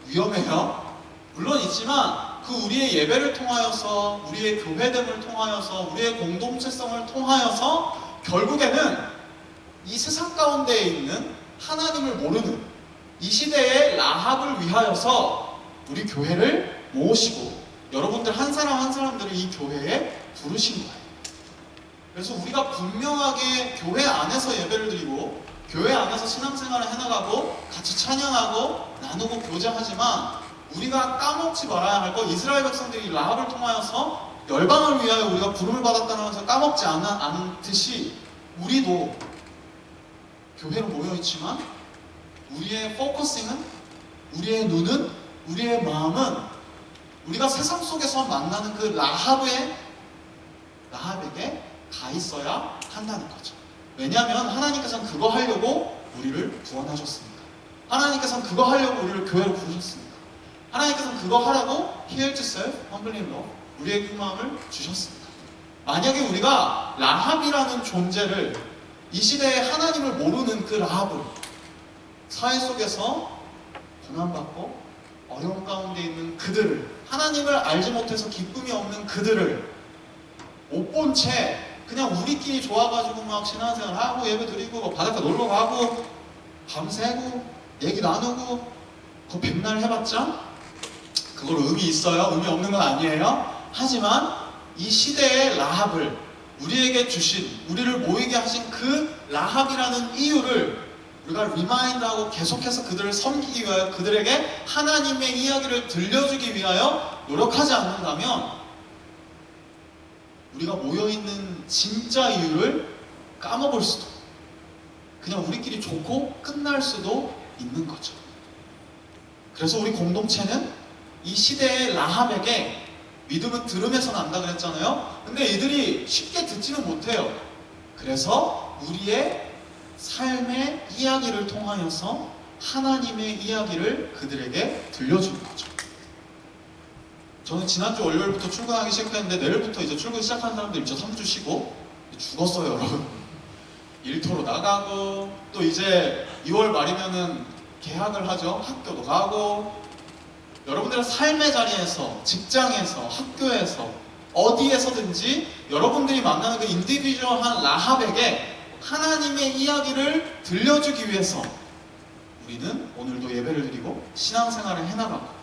Speaker 1: 위험해요. 물론 있지만 그 우리의 예배를 통하여서 우리의 교회됨을 통하여서 우리의 공동체성을 통하여서 결국에는 이 세상 가운데에 있는 하나님을 모르는 이 시대의 라합을 위하여서 우리 교회를 모으시고 여러분들 한 사람 한 사람들을 이 교회에 부르신 거예요. 그래서 우리가 분명하게 교회 안에서 예배를 드리고 교회 안에서 신앙생활을 해나가고 같이 찬양하고 나누고 교제하지만 우리가 까먹지 말아야 할 것 이스라엘 백성들이 라합을 통하여서 열방을 위하여 우리가 부름을 받았다는 것을 까먹지 않듯이 우리도 교회로 모여있지만 우리의 포커싱은 우리의 눈은 우리의 마음은 우리가 세상 속에서 만나는 그 라합에게 가 있어야 한다는 거죠. 왜냐하면 하나님께서는 그거 하려고 우리를 구원하셨습니다. 하나님께서는 그거 하려고 우리를 교회로 부르셨습니다. 하나님께서는 그거 하라고 Here to serve, humbly in love 우리의 그 마음을 주셨습니다. 만약에 우리가 라합이라는 존재를 이 시대에 하나님을 모르는 그 라합을 사회 속에서 고난받고 어려움 가운데 있는 그들을 하나님을 알지 못해서 기쁨이 없는 그들을 못 본 채 그냥 우리끼리 좋아가지고 막 신앙생활 하고 예배 드리고 바닷가 놀러 가고 밤새고 얘기 나누고 그거 백날 해봤자 그걸 의미 있어요? 의미 없는 건 아니에요? 하지만 이 시대의 라합을 우리에게 주신 우리를 모이게 하신 그 라합이라는 이유를 우리가 리마인드하고 계속해서 그들을 섬기기 위하여 그들에게 하나님의 이야기를 들려주기 위하여 노력하지 않는다면 우리가 모여있는 진짜 이유를 까먹을 수도 그냥 우리끼리 좋고 끝날 수도 있는 거죠. 그래서 우리 공동체는 이 시대의 라합에게 믿음은 들음에서 난다 그랬잖아요. 근데 이들이 쉽게 듣지는 못해요. 그래서 우리의 삶의 이야기를 통하여서 하나님의 이야기를 그들에게 들려주는 거죠. 저는 지난주 월요일부터 출근하기 시작했는데 내일부터 이제 출근 시작하는 사람들 있죠. 3주 쉬고 죽었어요, 여러분. 일터로 나가고 또 이제 2월 말이면은 개학을 하죠. 학교도 가고 여러분들의 삶의 자리에서 직장에서 학교에서 어디에서든지 여러분들이 만나는 그 인디비주얼한 라합에게 하나님의 이야기를 들려주기 위해서 우리는 오늘도 예배를 드리고 신앙생활을 해나가고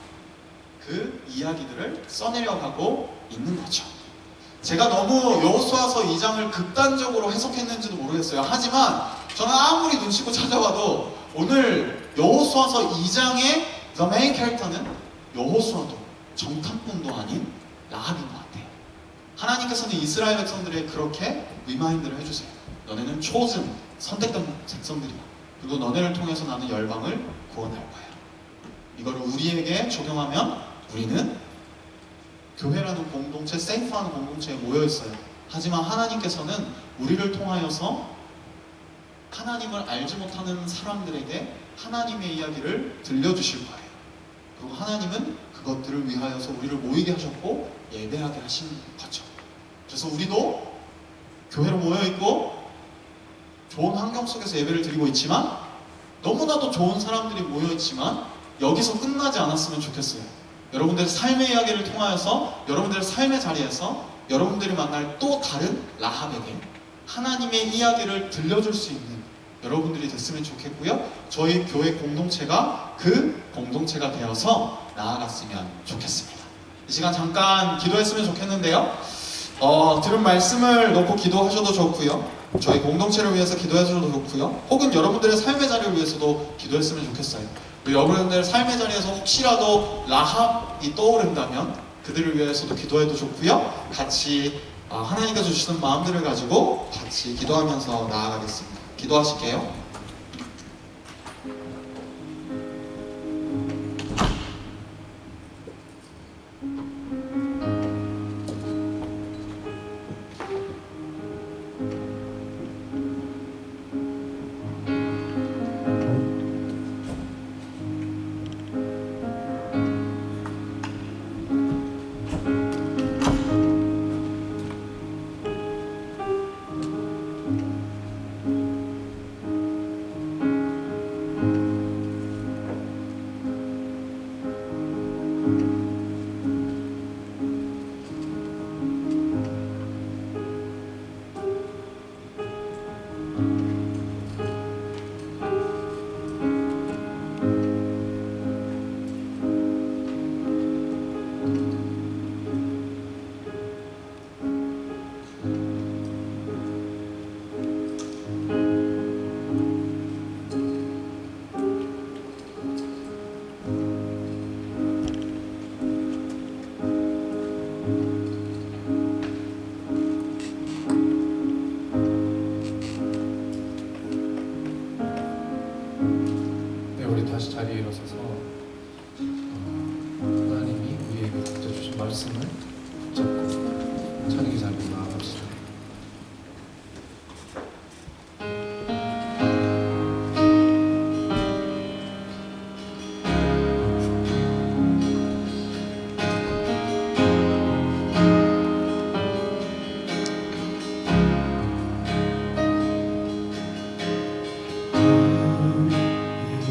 Speaker 1: 그 이야기들을 써내려가고 있는 거죠. 제가 너무 여호수아서 2장을 극단적으로 해석했는지도 모르겠어요. 하지만 저는 아무리 눈치고 찾아봐도 오늘 여호수아서 2장의 The main character는 여호수아도 정탐꾼도 아닌 라합인 것 같아요. 하나님께서는 이스라엘 백성들에게 그렇게 리마인드를 해주세요. 너네는 chosen, 선택된 백성들이야. 그리고 너네를 통해서 나는 열방을 구원할 거야. 이걸 우리에게 적용하면 우리는 교회라는 공동체, 세이프하는 공동체에 모여 있어요. 하지만 하나님께서는 우리를 통하여서 하나님을 알지 못하는 사람들에게 하나님의 이야기를 들려주실 거예요. 그리고 하나님은 그것들을 위하여서 우리를 모이게 하셨고 예배하게 하신 거죠. 그래서 우리도 교회로 모여 있고 좋은 환경 속에서 예배를 드리고 있지만 너무나도 좋은 사람들이 모여 있지만 여기서 끝나지 않았으면 좋겠어요. 여러분들의 삶의 이야기를 통하여서 여러분들의 삶의 자리에서 여러분들이 만날 또 다른 라합에게 하나님의 이야기를 들려줄 수 있는 여러분들이 됐으면 좋겠고요. 저희 교회 공동체가 그 공동체가 되어서 나아갔으면 좋겠습니다. 이 시간 잠깐 기도했으면 좋겠는데요. 들은 말씀을 놓고 기도하셔도 좋고요. 저희 공동체를 위해서 기도하셔도 좋고요. 혹은 여러분들의 삶의 자리를 위해서도 기도했으면 좋겠어요. 여러분들의 삶의 자리에서 혹시라도 라합이 떠오른다면 그들을 위해서도 기도해도 좋고요. 같이 하나님께서 주시는 마음들을 가지고 같이 기도하면서 나아가겠습니다. 기도하실게요.
Speaker 3: 다시 자리에 일어서서 하나님이 우리에게 각자 주신 말씀을 붙잡고 찬양의 자리로 나아갑시다.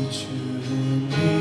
Speaker 13: 주님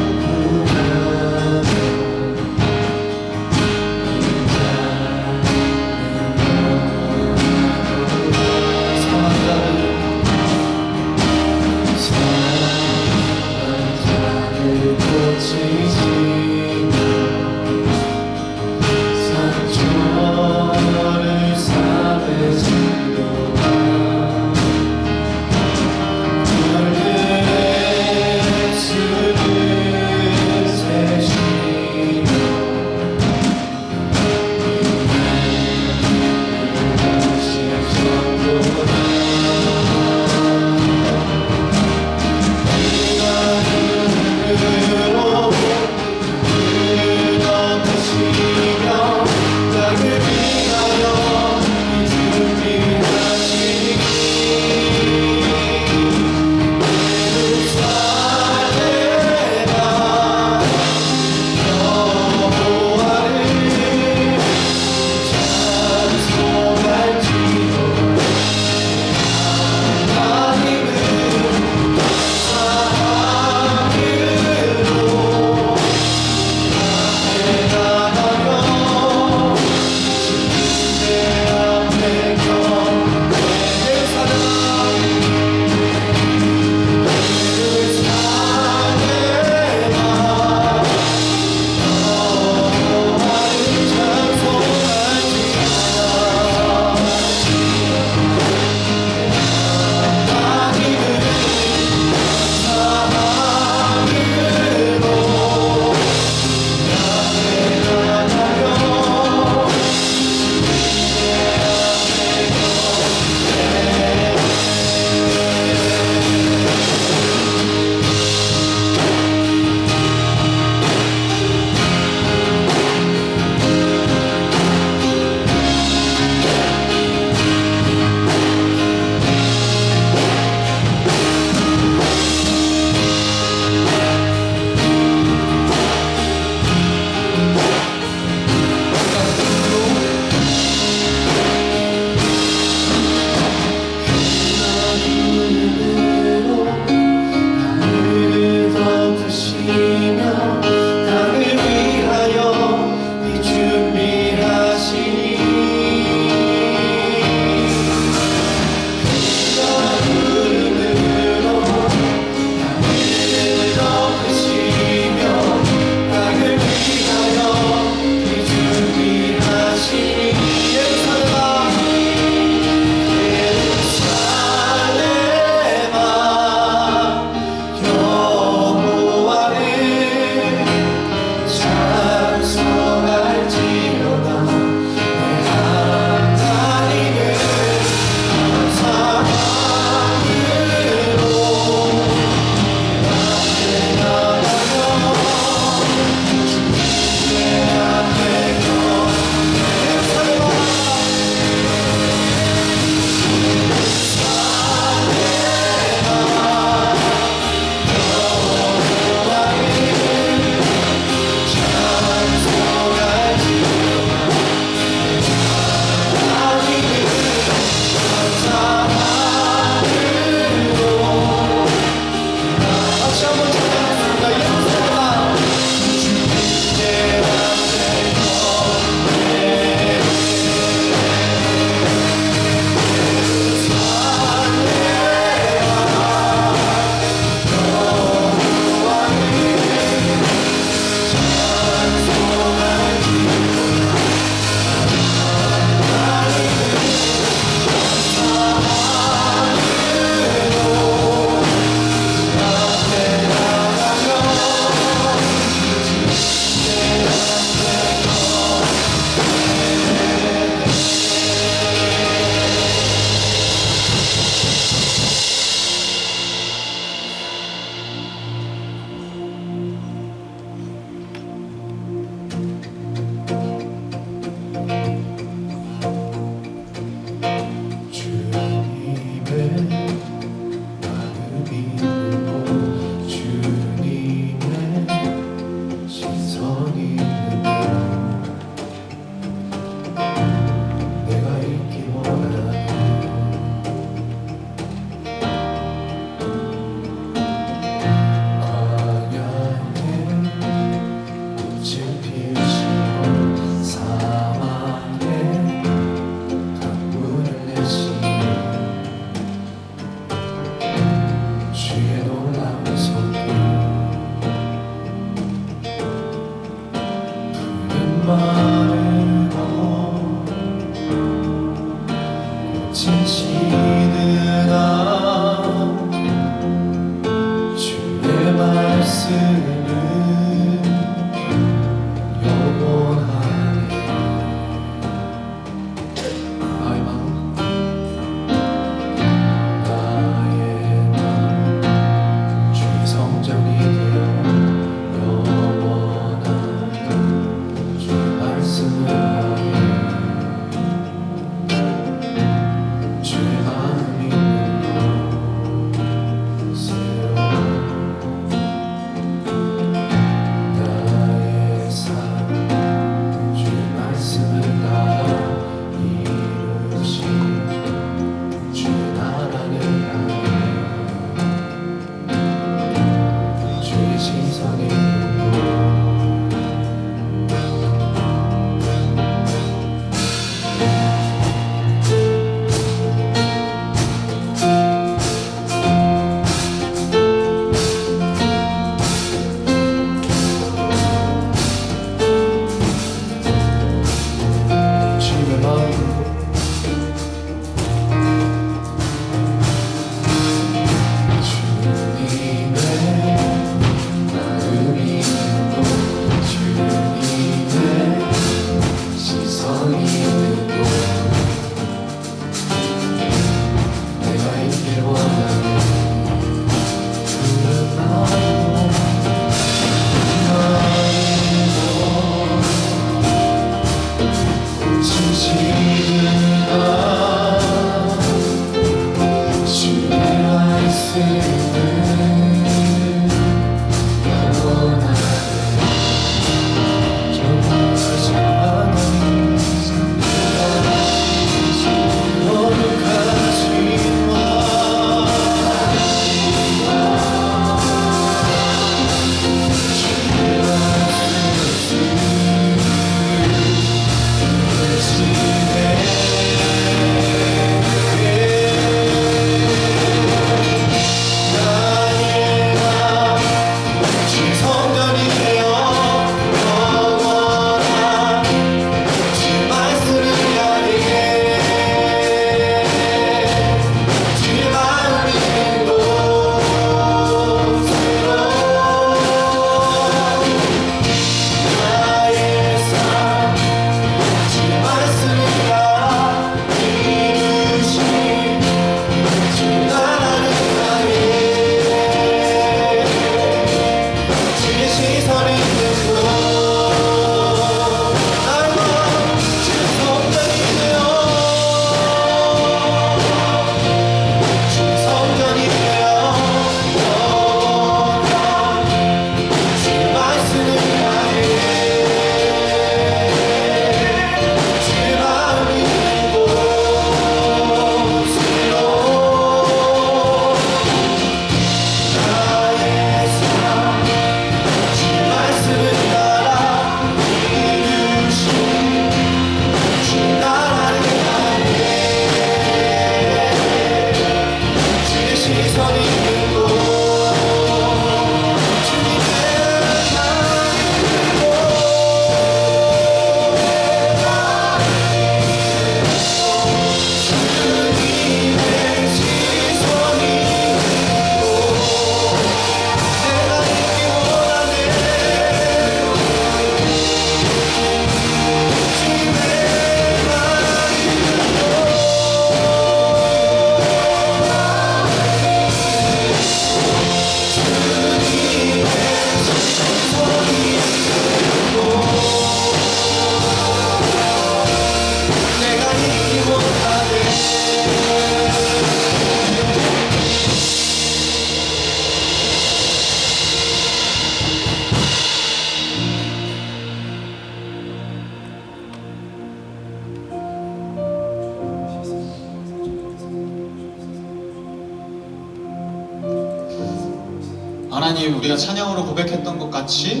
Speaker 1: 하나님, 우리가 찬양으로 고백했던 것 같이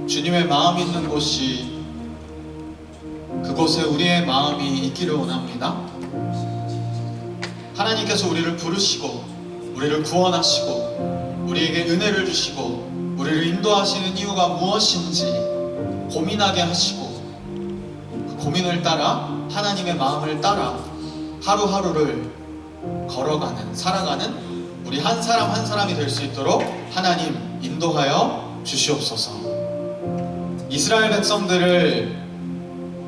Speaker 1: 주님의 마음이 있는 곳이 그곳에 우리의 마음이 있기를 원합니다. 하나님께서 우리를 부르시고 우리를 구원하시고 우리에게 은혜를 주시고 우리를 인도하시는 이유가 무엇인지 고민하게 하시고 그 고민을 따라 하나님의 마음을 따라 하루하루를 걸어가는, 살아가는 우리 한 사람 한 사람이 될 수 있도록 하나님 인도하여 주시옵소서. 이스라엘 백성들을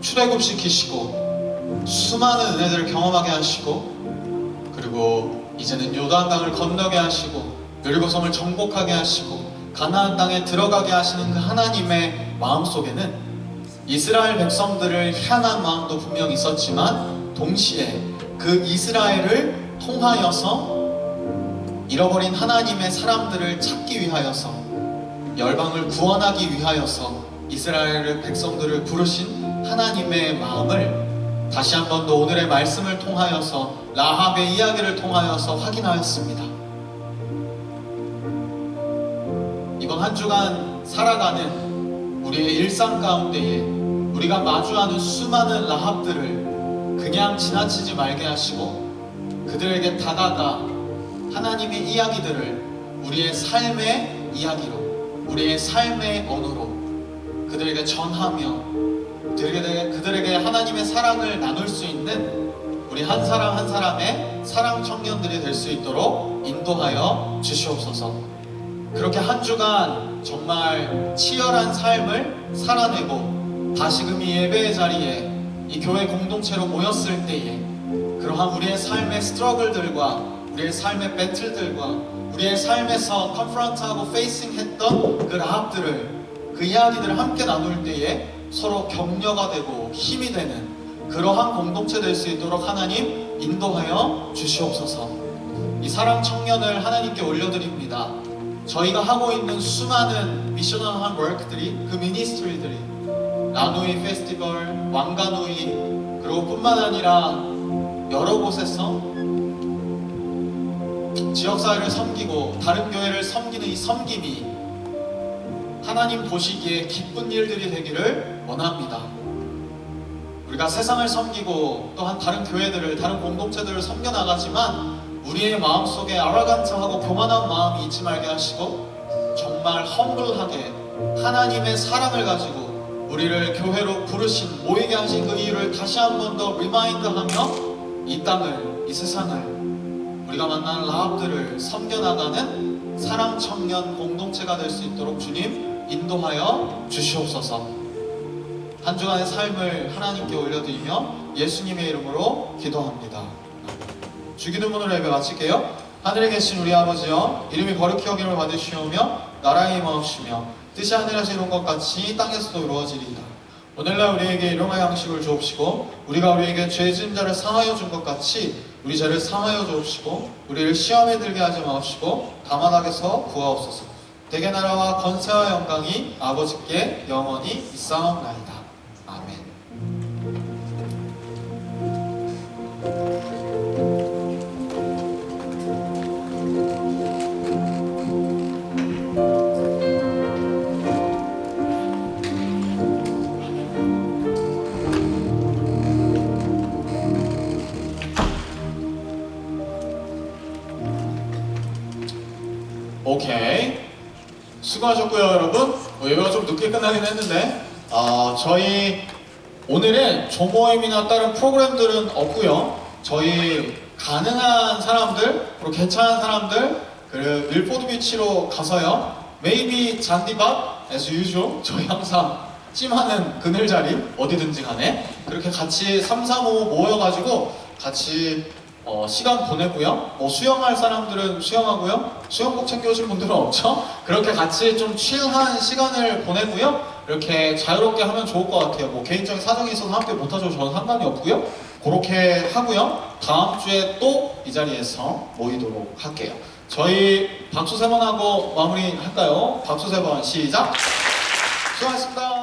Speaker 1: 출애굽시키시고 수많은 은혜들을 경험하게 하시고 그리고 이제는 요단강을 건너게 하시고 여리고성을 정복하게 하시고 가나안 땅에 들어가게 하시는 그 하나님의 마음속에는 이스라엘 백성들을 향한 마음도 분명히 있었지만 동시에 그 이스라엘을 통하여서 잃어버린 하나님의 사람들을 찾기 위하여서 열방을 구원하기 위하여서 이스라엘 백성들을 부르신 하나님의 마음을 다시 한 번 더 오늘의 말씀을 통하여서 라합의 이야기를 통하여서 확인하였습니다. 이번 한 주간 살아가는 우리의 일상 가운데에 우리가 마주하는 수많은 라합들을 그냥 지나치지 말게 하시고 그들에게 다가가 하나님의 이야기들을 우리의 삶의 이야기로, 우리의 삶의 언어로 그들에게 전하며 그들에게 하나님의 사랑을 나눌 수 있는 우리 한 사람 한 사람의 사랑 청년들이 될 수 있도록 인도하여 주시옵소서. 그렇게 한 주간 정말 치열한 삶을 살아내고 다시금 이 예배의 자리에 이 교회 공동체로 모였을 때에 그러한 우리의 삶의 스트러글들과 우리의 삶의 배틀들과 우리의 삶에서 컨프런트하고 페이싱했던 그 라합들을 그 이야기들을 함께 나눌 때에 서로 격려가 되고 힘이 되는 그러한 공동체 될 수 있도록 하나님 인도하여 주시옵소서. 이 사랑 청년을 하나님께 올려드립니다. 저희가 하고 있는 수많은 미셔널한 워크들이, 그 미니스트리들이 라누이 페스티벌, 왕가누이, 그리고 뿐만 아니라 여러 곳에서 지역사회를 섬기고 다른 교회를 섬기는 이 섬김이 하나님 보시기에 기쁜 일들이 되기를 원합니다. 우리가 세상을 섬기고 또한 다른 교회들을, 다른 공동체들을 섬겨나가지만 우리의 마음속에 아라간트하고 교만한 마음이 있지 말게 하시고 정말 험블하게 하나님의 사랑을 가지고 우리를 교회로 부르신, 모이게 하신 그 이유를 다시 한 번 더 리마인드하며 이 땅을, 이 세상을, 우리가 만난 라합들을 섬겨나가는 사랑 청년 공동체가 될 수 있도록 주님 인도하여 주시옵소서. 한 주간의 삶을 하나님께 올려드리며 예수님의 이름으로 기도합니다. 주기도문으로 예배 마칠게요. 하늘에 계신 우리 아버지여, 이름이 거룩히 여김을 받으시오며 나라의 임하옵시며 뜻이 하늘에서 이룬 것 같이 땅에서도 이루어지리이다. 오늘날 우리에게 일용할 양식을 주옵시고 우리가 우리에게 죄 지은 자를 사하여 준 것 같이 우리 죄를 사하여 주옵시고 우리를 시험에 들게 하지 마옵시고 다만 악에서 구하옵소서. 대개 나라와 권세와 영광이 아버지께 영원히 있사옵나이다. 아멘. 오케이, 수고하셨고요 여러분. 예배가 좀 늦게 끝나긴 했는데 저희 오늘은 조모임이나 다른 프로그램들은 없고요. 저희 가능한 사람들, 그리고 괜찮은 사람들, 그리고 밀포드 비치로 가서요, maybe 잔디밥 as usual, 저희 항상 찜하는 그늘 자리 어디든지 간에 그렇게 같이 3, 4, 5 모여가지고 같이 시간 보내고요. 수영할 사람들은 수영하고요. 수영복 챙겨오신 분들은 없죠? 그렇게 같이 좀 칠한 시간을 보내고요. 이렇게 자유롭게 하면 좋을 것 같아요. 뭐 개인적인 사정이 있어서 함께 못하셔도 저는 상관이 없고요. 그렇게 하고요. 다음 주에 또 이 자리에서 모이도록 할게요. 저희 박수 3번 하고 마무리 할까요? 박수 3번 시작! 수고하셨습니다.